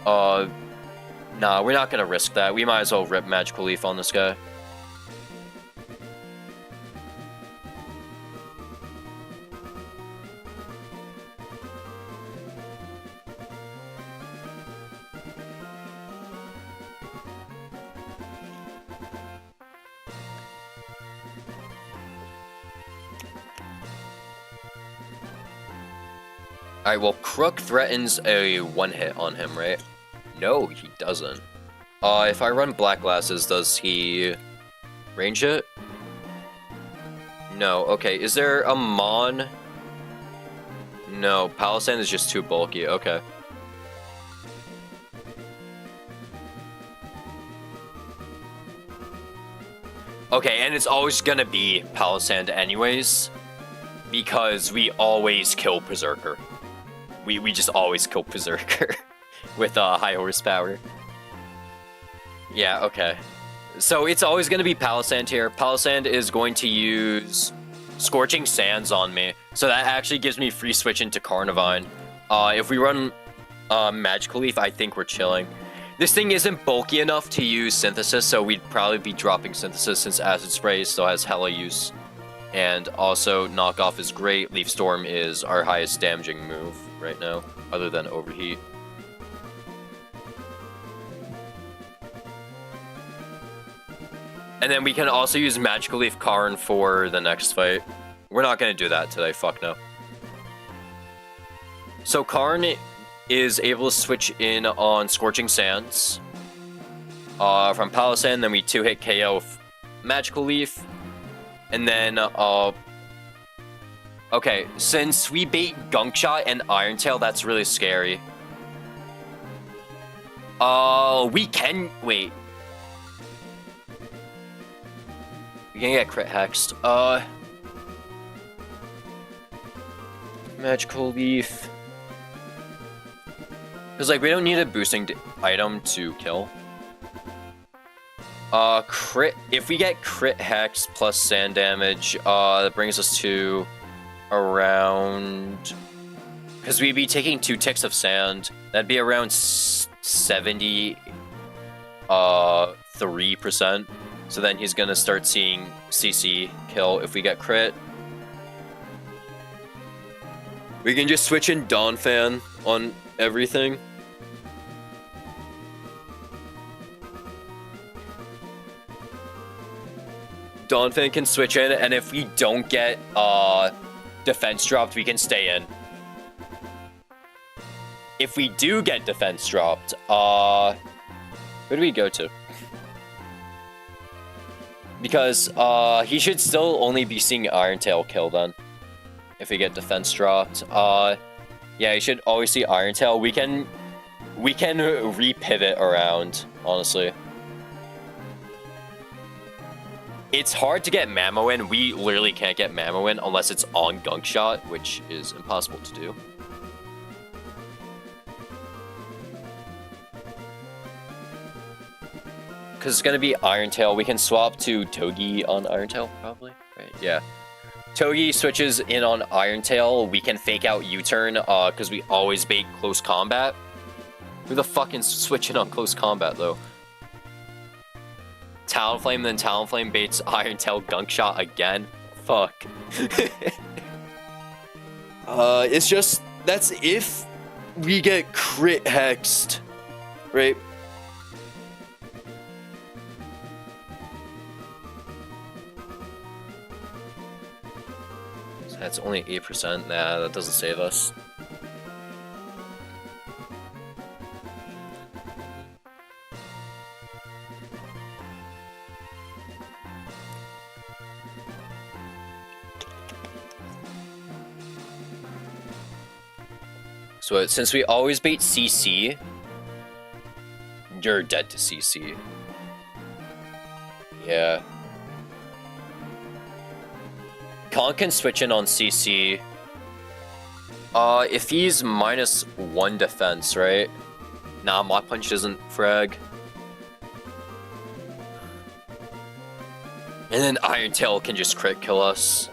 Nah, we're not gonna risk that. We might as well rip Magical Leaf on this guy. Alright, well, Crook threatens a one-hit on him, right? No, he doesn't. If I run Black Glasses, does he range it? No, okay. Is there a Mon? No, Palisand is just too bulky, okay. Okay, and it's always gonna be Palisand anyways, because we always kill Berserker. We just always kill Berserker with high horsepower. Yeah, okay. So it's always going to be Palisand here. Palisand is going to use Scorching Sands on me. So that actually gives me free switch into Carnivine. If we run Magical Leaf, I think we're chilling. This thing isn't bulky enough to use Synthesis, so we'd probably be dropping Synthesis since Acid Spray still has hella use. And also, Knockoff is great. Leaf Storm is our highest damaging move right now, other than Overheat. And then we can also use Magical Leaf Karn for the next fight. We're not going to do that today, fuck no. So Karn is able to switch in on Scorching Sands from Palisand, then we 2-hit KO Magical Leaf. And then, okay, since we bait Gunk Shot and Iron Tail, that's really scary. We can, wait. We can get crit hexed. Magical Leaf. Because, like, we don't need a boosting item to kill. Crit, if we get crit hex plus sand damage, that brings us to around, because we'd be taking 2 ticks of sand, that'd be around 73%. So then he's gonna start seeing CC kill if we get crit. We can just switch in Dawn Fan on everything. Dawn Fan can switch in, and if we don't get defense dropped, we can stay in. If we do get defense dropped, who do we go to? Because he should still only be seeing Iron Tail kill then. If we get defense dropped. Yeah, you should always see Iron Tail. We can re-pivot around, honestly. It's hard to get Mamo in. We literally can't get Mamo in unless it's on Gunk Shot, which is impossible to do. Because it's going to be Iron Tail. We can swap to Togi on Iron Tail, probably. Right, yeah. Togi switches in on Iron Tail. We can fake out U-turn, because we always bait close combat. Who the fuck can switch in on close combat, though? Talonflame, then Talonflame baits Iron Tail Gunk Shot again. Fuck. It's just, that's if we get crit hexed, right? That's only 8%. Nah, that doesn't save us. So since we always bait CC, you're dead to CC. Yeah. Kong can switch in on CC. If he's -1 defense, right? Nah, Mach Punch doesn't frag. And then Iron Tail can just crit kill us.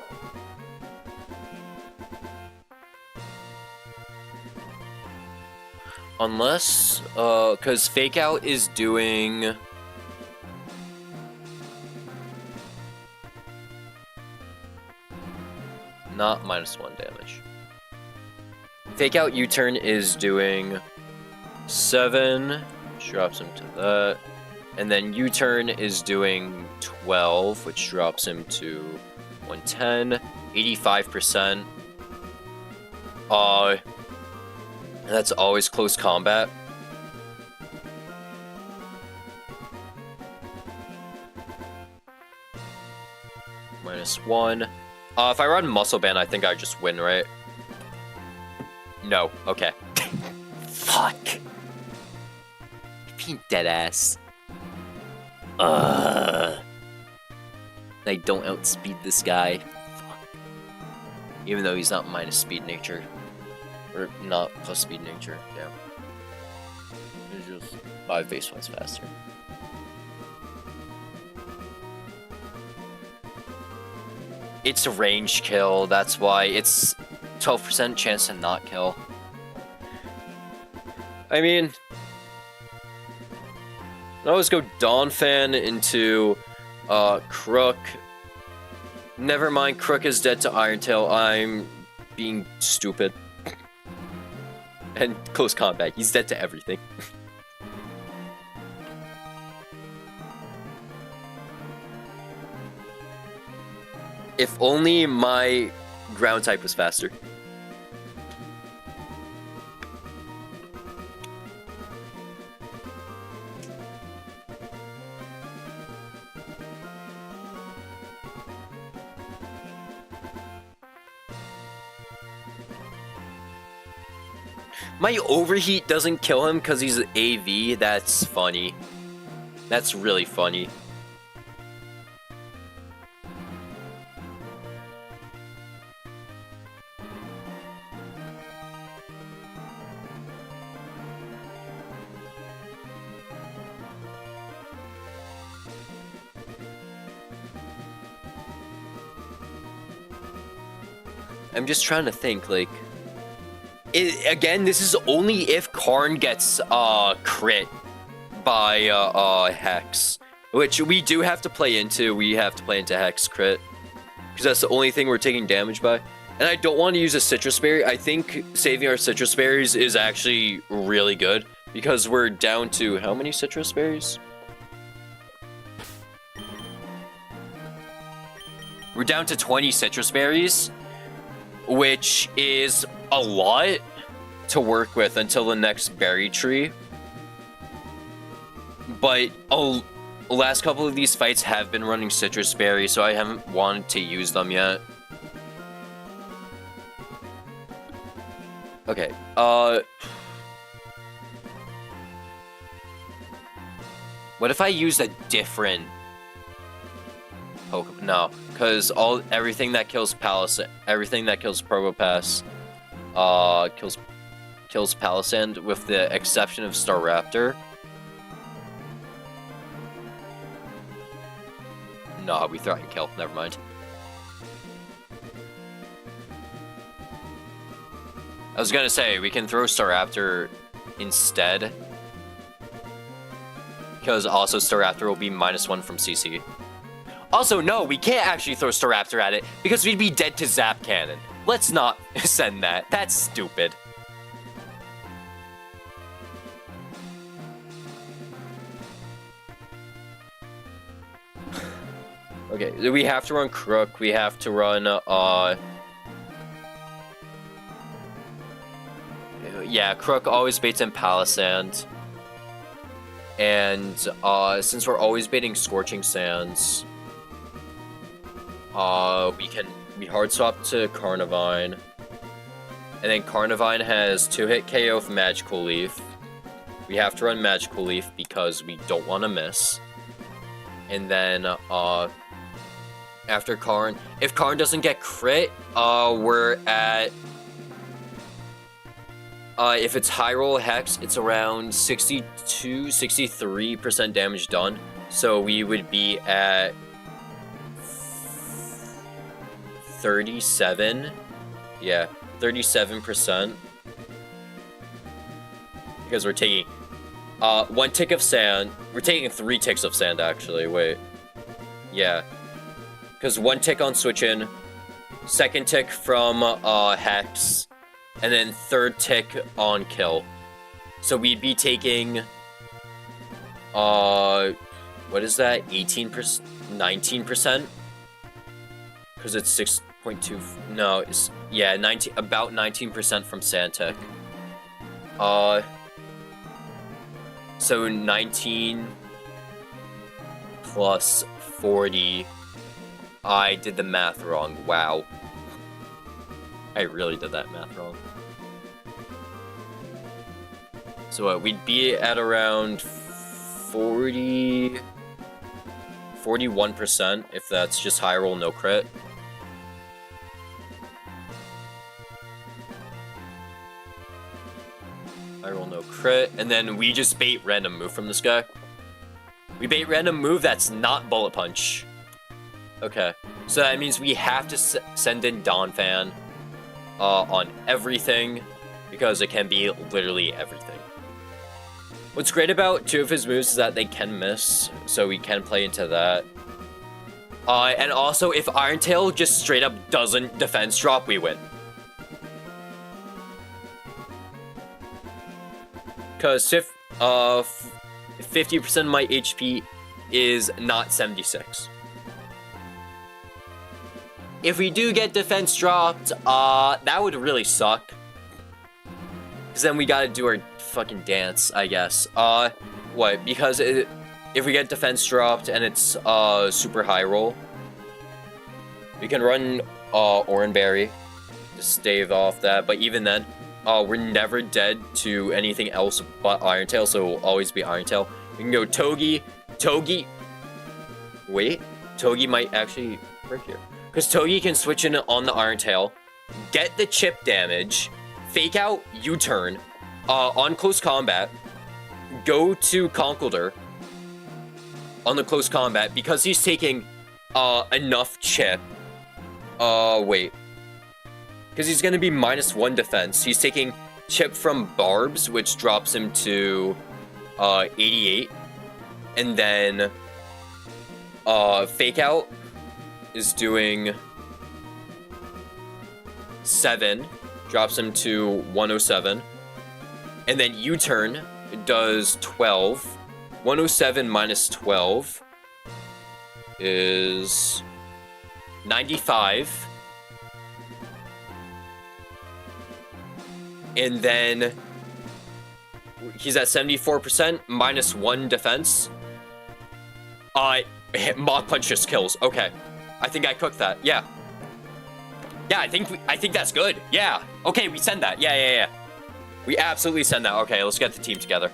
Unless, cause Fake Out is doing... not -1 damage. Fake Out U-turn is doing 7, which drops him to that. And then U-turn is doing 12, which drops him to 110, 85%. That's always close combat. -1. If I run Muscle Band, I think I just win, right? No. Okay. Fuck. Being dead ass. I don't outspeed this guy. Fuck. Even though he's not minus speed nature. Or not plus speed nature, yeah. He's just 5 base points faster. It's a range kill, that's why it's 12% chance to not kill. I mean, I always go Dawnfan into Crook. Never mind, Crook is dead to Iron Tail. I'm being stupid. And close combat, he's dead to everything. If only my ground type was faster. My overheat doesn't kill him because he's AV. That's funny. That's really funny. I'm just trying to think, like... again, this is only if Karn gets crit by Hex. Which we do have to play into. We have to play into Hex crit. Because that's the only thing we're taking damage by. And I don't want to use a Citrus Berry. I think saving our Citrus Berries is actually really good. Because we're down to how many Citrus Berries? We're down to 20 Citrus Berries. Which is a lot to work with until the next berry tree. But the last couple of these fights have been running Citrus Berry, so I haven't wanted to use them yet. Okay, what if I used a different Pokemon? No, because everything that kills Probopass, kills Palisand, with the exception of Staraptor. No, we threaten kill. Never mind. I was gonna say, we can throw Staraptor instead. Because also Staraptor will be -1 from CC. Also, no, we can't actually throw Staraptor at it, because we'd be dead to Zap Cannon. Let's not send that. That's stupid. Okay, we have to run Crook, we have to run, yeah, Crook always baits in Palisand. And, since we're always baiting Scorching Sands, we hard swap to Carnivine. And then Carnivine has 2-hit KO with Magical Leaf. We have to run Magical Leaf because we don't want to miss. And then, after Karn, if Karn doesn't get crit, we're at, if it's high roll Hex, it's around 63% damage done. So we would be at 37, yeah, 37%. Because we're taking, 1 tick of sand, we're taking 3 ticks of sand actually, wait. Yeah. Because 1 tick on switch in, 2nd tick from Hex, and then 3rd tick on kill. So we'd be taking, what is that? 18%? 19%? Because it's 6.2. No, it's, yeah, about 19% from sand tick. So 19 plus 40. I did the math wrong. Wow. I really did that math wrong. So we'd be at around 41% if that's just high roll, no crit. High roll, no crit. And then we just bait random move from this guy. We bait random move that's not Bullet Punch. Okay, so that means we have to send in Donphan on everything, because it can be literally everything. What's great about 2 of his moves is that they can miss, so we can play into that. And also, if Iron Tail just straight up doesn't defense drop, we win. Because 50% of my HP is not 76. If we do get defense dropped, that would really suck. Because then we gotta do our fucking dance, I guess. What? Because if we get defense dropped and it's super high roll, we can run Oranberry to stave off that. But even then, we're never dead to anything else but Iron Tail, so we'll always be Iron Tail. We can go Togi. Wait, Togi might actually work here. Because Togi can switch in on the Iron Tail, get the chip damage, fake out U-turn, on close combat, go to Conkeldurr on the close combat, because he's taking enough chip. Wait. Because he's going to be -1 defense. He's taking chip from Barbs, which drops him to 88. And then fake out is doing 7, drops him to 107. And then U-turn does 12. 107 minus 12 is 95. And then he's at 74%, -1 defense. Mach Punch just kills. Okay. I think I cooked that. Yeah. Yeah, I think that's good. Yeah. Okay, we send that. Yeah. We absolutely send that. Okay, let's get the team together.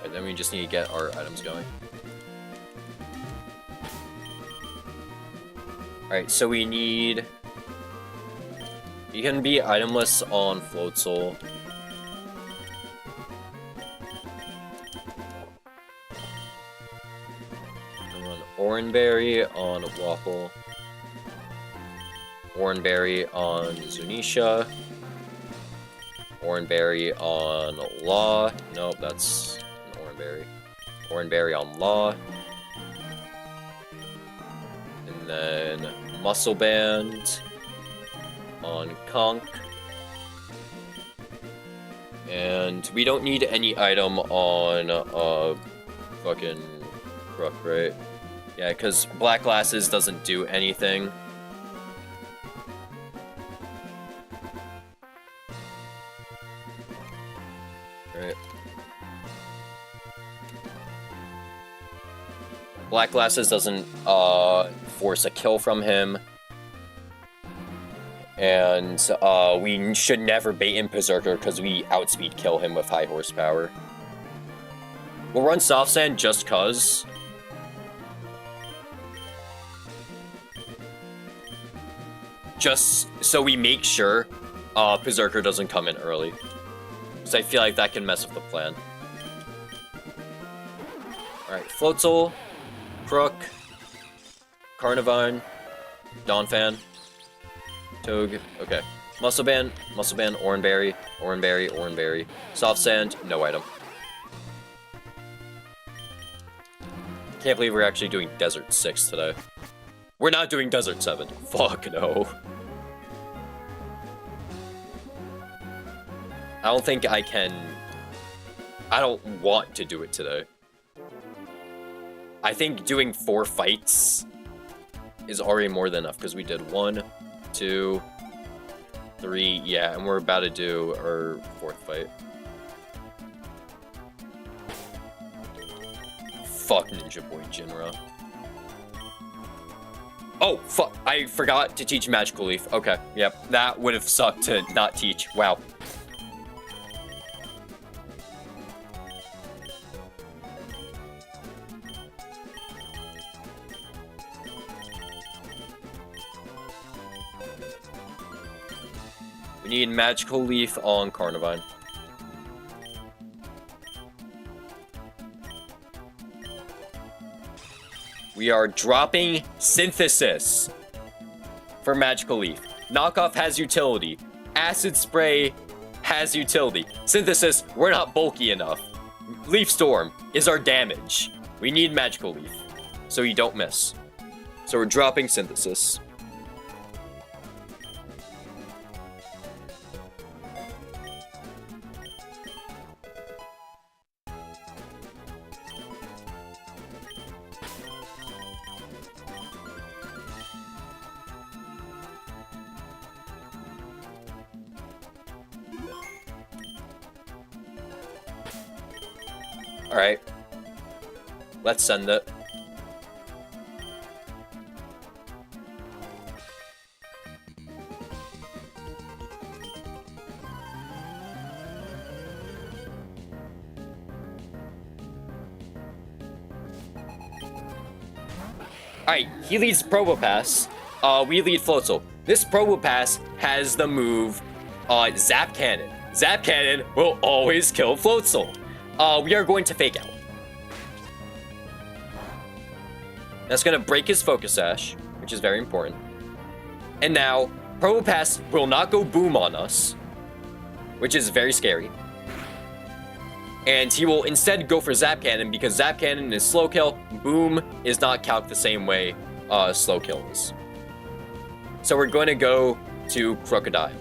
And then we just need to get our items going. Alright, so we need... You can be itemless on Float Soul. And run Oranberry on Waffle. Oranberry on Zunisha. Oranberry on Law. Nope, that's an Oranberry. Oranberry on Law. And then Muscle Band on Conk. And we don't need any item on fucking Crook, right? Yeah, because Black Glasses doesn't do anything. Right. Black Glasses doesn't force a kill from him. And we should never bait in Berserker because we outspeed kill him with high horsepower. We'll run Soft Sand just cuz. Just so we make sure Berserker doesn't come in early. Because I feel like that can mess with the plan. Alright, Float Soul, Crook, Carnivine, Donphan, Togue, okay. Muscle Band, Oranberry, Oranberry. Soft Sand, no item. Can't believe we're actually doing Desert 6 today. We're not doing Desert 7. Fuck no. I don't think I can... I don't want to do it today. I think doing 4 fights is already more than enough, because we did 1, 2, 3, yeah, and we're about to do our 4th fight. Fuck Ninja Boy Jinra. Oh, fuck, I forgot to teach Magical Leaf. Okay, yep, that would have sucked to not teach. Wow. We need Magical Leaf on Carnivine. We are dropping Synthesis for Magical Leaf. Knockoff has utility. Acid Spray has utility. Synthesis, we're not bulky enough. Leaf Storm is our damage. We need Magical Leaf, so you don't miss. So we're dropping Synthesis. Alright. Let's send it. Alright, he leads Probopass. We lead Floatzel. This Probopass has the move Zap Cannon. Zap Cannon will always kill Floatzel. We are going to Fake Out. That's going to break his Focus Sash, which is very important. And now, Probopass will not go Boom on us. which is very scary. And he will instead go for Zap Cannon because Zap Cannon is slow kill. Boom is not calced the same way slow kill is. So we're going to go to Crocodile.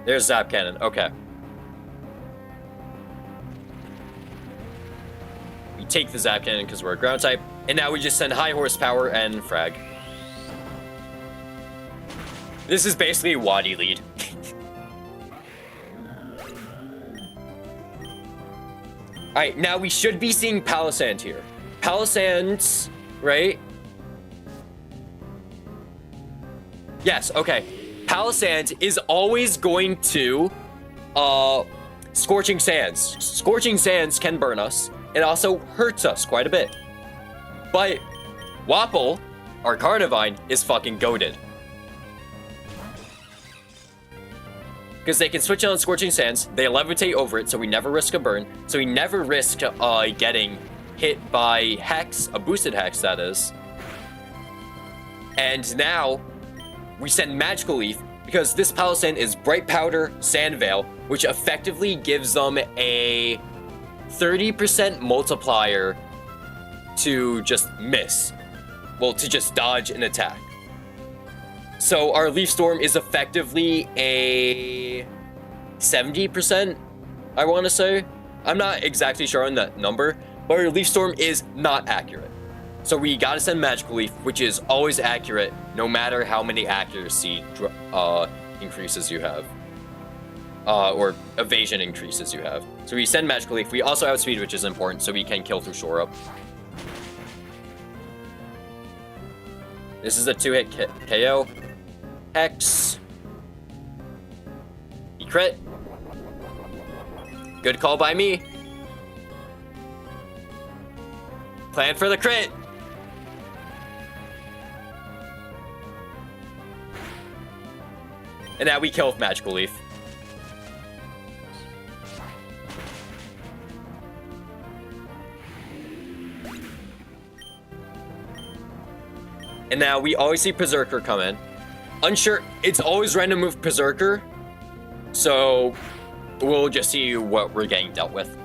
There's Zap Cannon. Okay. We take the Zap Cannon because we're a ground type. And now we just send high horsepower and frag. This is basically a Wadi lead. Alright, now we should be seeing Palisand here. Palisand's, right? Yes, okay. Palisand is always going to Scorching Sands. Scorching Sands can burn us. It also hurts us quite a bit. But Wapple, our Carnivine, is fucking goated. Because they can switch on Scorching Sands, they levitate over it, so we never risk a burn. So we never risk getting hit by Hex, a boosted Hex that is. And now, we send Magical Leaf, because this Palisand is Bright Powder Sand Veil, which effectively gives them a 30% multiplier to just miss. Well, to just dodge an attack. So our Leaf Storm is effectively a 70%, I want to say. I'm not exactly sure on that number, but our Leaf Storm is not accurate. So we gotta send Magical Leaf, which is always accurate, no matter how many accuracy increases you have. Or evasion increases you have. So we send Magical Leaf. We also outspeed, which is important, so we can kill through Shore Up. This is a 2-hit KO. Hex. He crit. Good call by me. Plan for the crit. And now we kill with Magical Leaf. And now we always see Berserker come in. Unsure, it's always random move Berserker. So we'll just see what we're getting dealt with.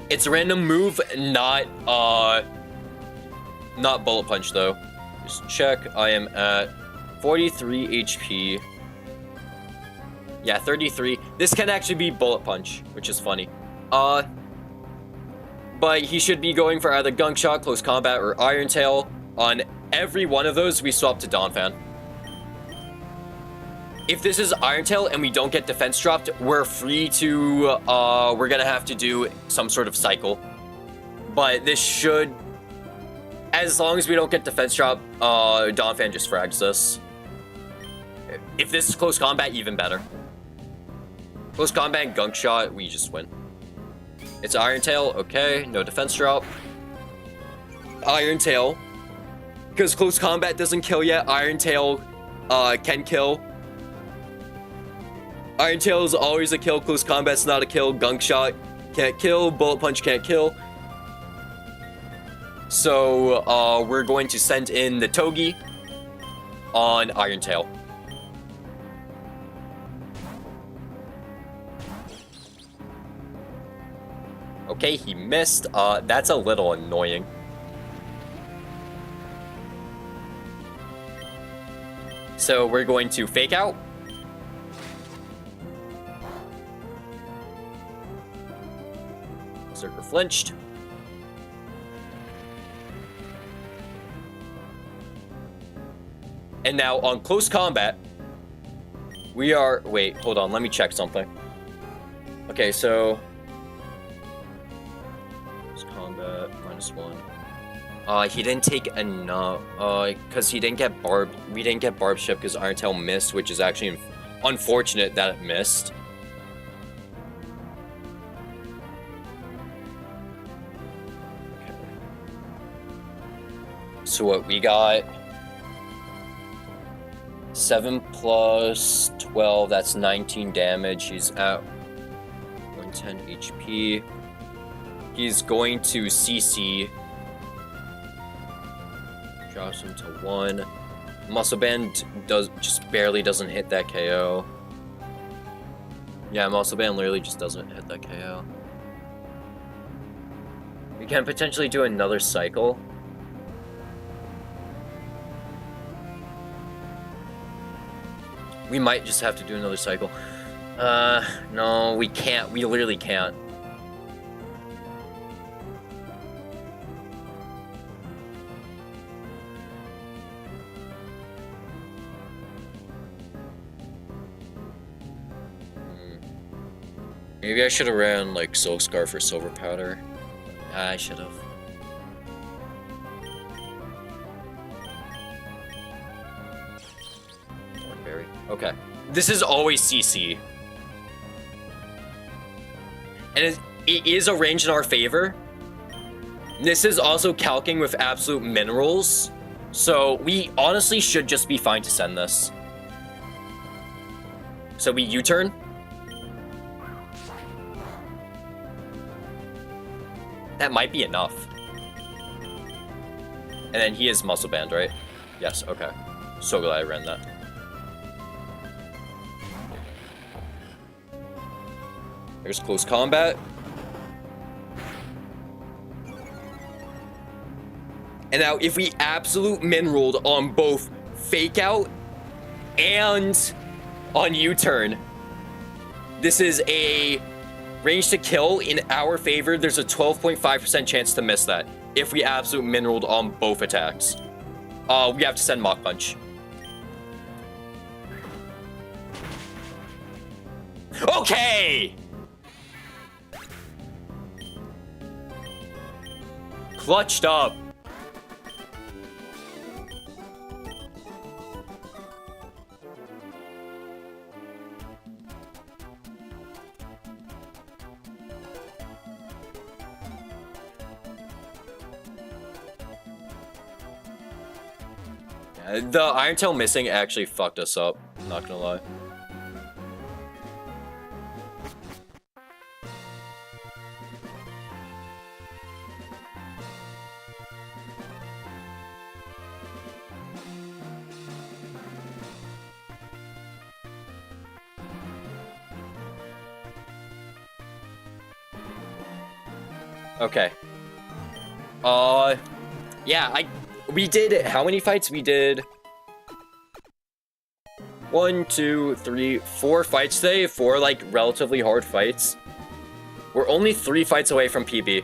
It's a random move, not Bullet Punch though. Just check, I am at 43 HP. Yeah, 33. This can actually be Bullet Punch, which is funny. But he should be going for either Gunk Shot, Close Combat, or Iron Tail. On every one of those, we swap to Donphan. If this is Iron Tail and we don't get defense dropped, we're free to, we're gonna have to do some sort of cycle. But this should, as long as we don't get defense drop, Donphan just frags us. If this is Close Combat, even better. Close Combat and Gunk Shot, we just win. It's Iron Tail, okay, no defense drop. Iron Tail. Because Close Combat doesn't kill yet, Iron Tail can kill. Iron Tail is always a kill, Close Combat's not a kill, Gunk Shot can't kill, Bullet Punch can't kill. So we're going to send in the Togi on Iron Tail. Okay, he missed. That's a little annoying. So we're going to Fake Out. Berserker flinched. And now on Close Combat, we are... Wait, hold on. Let me check something. Okay, so... Close Combat, -1. He didn't take enough, because he didn't get Barb. We didn't get Barb Ship because Iron Tail missed, which is actually unfortunate that it missed. Okay. So what we got? 7 plus 12, that's 19 damage. He's at 110 HP. He's going to CC. Drops him to 1. Muscle Band just barely doesn't hit that KO. Yeah, Muscle Band literally just doesn't hit that KO. We can potentially do another cycle. We might just have to do another cycle. No, we can't. We literally can't. Maybe I should have ran like Soul Scarf or Silver Powder. I should have. Thornberry. Okay. This is always CC. And it is arranged in our favor. This is also calcing with absolute minerals. So we honestly should just be fine to send this. So we U-turn. That might be enough. And then he is Muscle Band, right? Yes, okay. So glad I ran that. There's Close Combat. And now if we absolute mineraled on both Fake Out and on U-turn, this is a range to kill in our favor. There's a 12.5% chance to miss that if we absolute mineraled on both attacks. We have to send Mach Punch. Okay! Clutched up. The Iron Tail missing actually fucked us up, I'm not gonna lie. Okay. Yeah, we did, how many fights? We did 1, 2, 3, 4 fights today. 4, like, relatively hard fights. We're only 3 fights away from PB.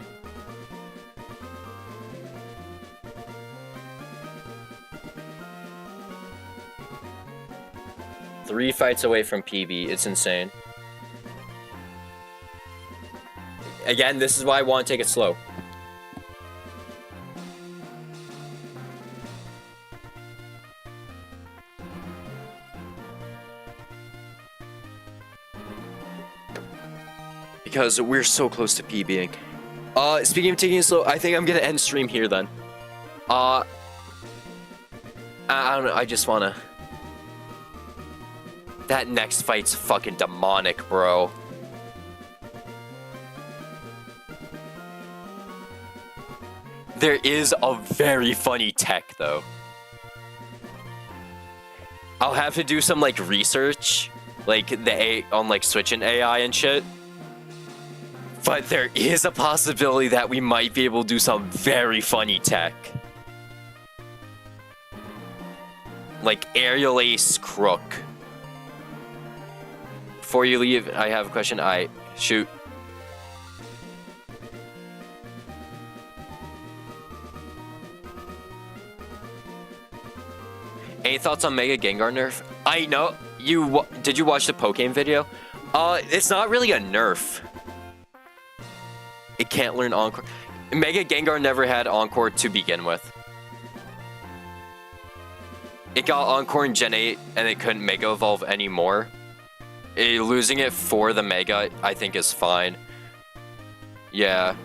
Three fights away from PB. It's insane. Again, this is why I want to take it slow. Because we're so close to PBing. Speaking of taking it slow, I think I'm gonna end stream here then. I don't know, I just wanna... That next fight's fucking demonic, bro. There is a very funny tech, though. I'll have to do some, like, research, like, on, like, switching AI and shit. But there is a possibility that we might be able to do some very funny tech. Like, Aerial Ace Crook. Before you leave, I have a question. Shoot. Any thoughts on Mega Gengar nerf? I know you. Did you watch the Pokemon video? It's not really a nerf. It can't learn Encore. Mega Gengar never had Encore to begin with. It got Encore in Gen 8 and it couldn't Mega Evolve anymore. Losing it for the Mega, I think, is fine. Yeah.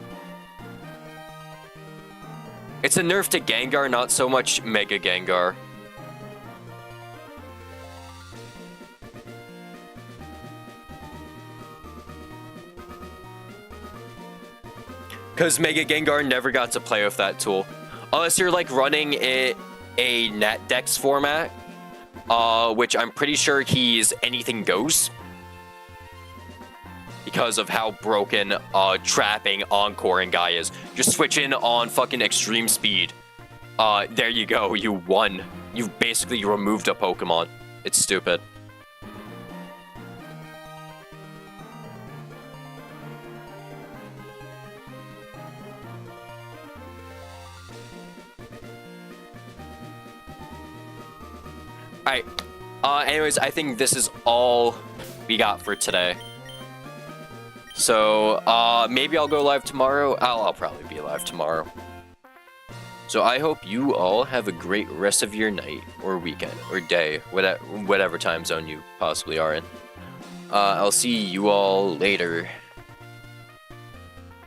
It's a nerf to Gengar, not so much Mega Gengar. Because Mega Gengar never got to play with that tool. Unless you're like running a Net Dex format, which I'm pretty sure he's anything goes. Because of how broken trapping Encoring guy is. Just switch in on fucking extreme speed. There you go, you won. You basically removed a Pokemon. It's stupid. Alright, anyways, I think this is all we got for today. So, maybe I'll go live tomorrow. I'll probably be live tomorrow. So I hope you all have a great rest of your night, or weekend, or day, whatever time zone you possibly are in. I'll see you all later.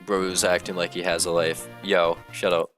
Bro's acting like he has a life. Yo, shut up.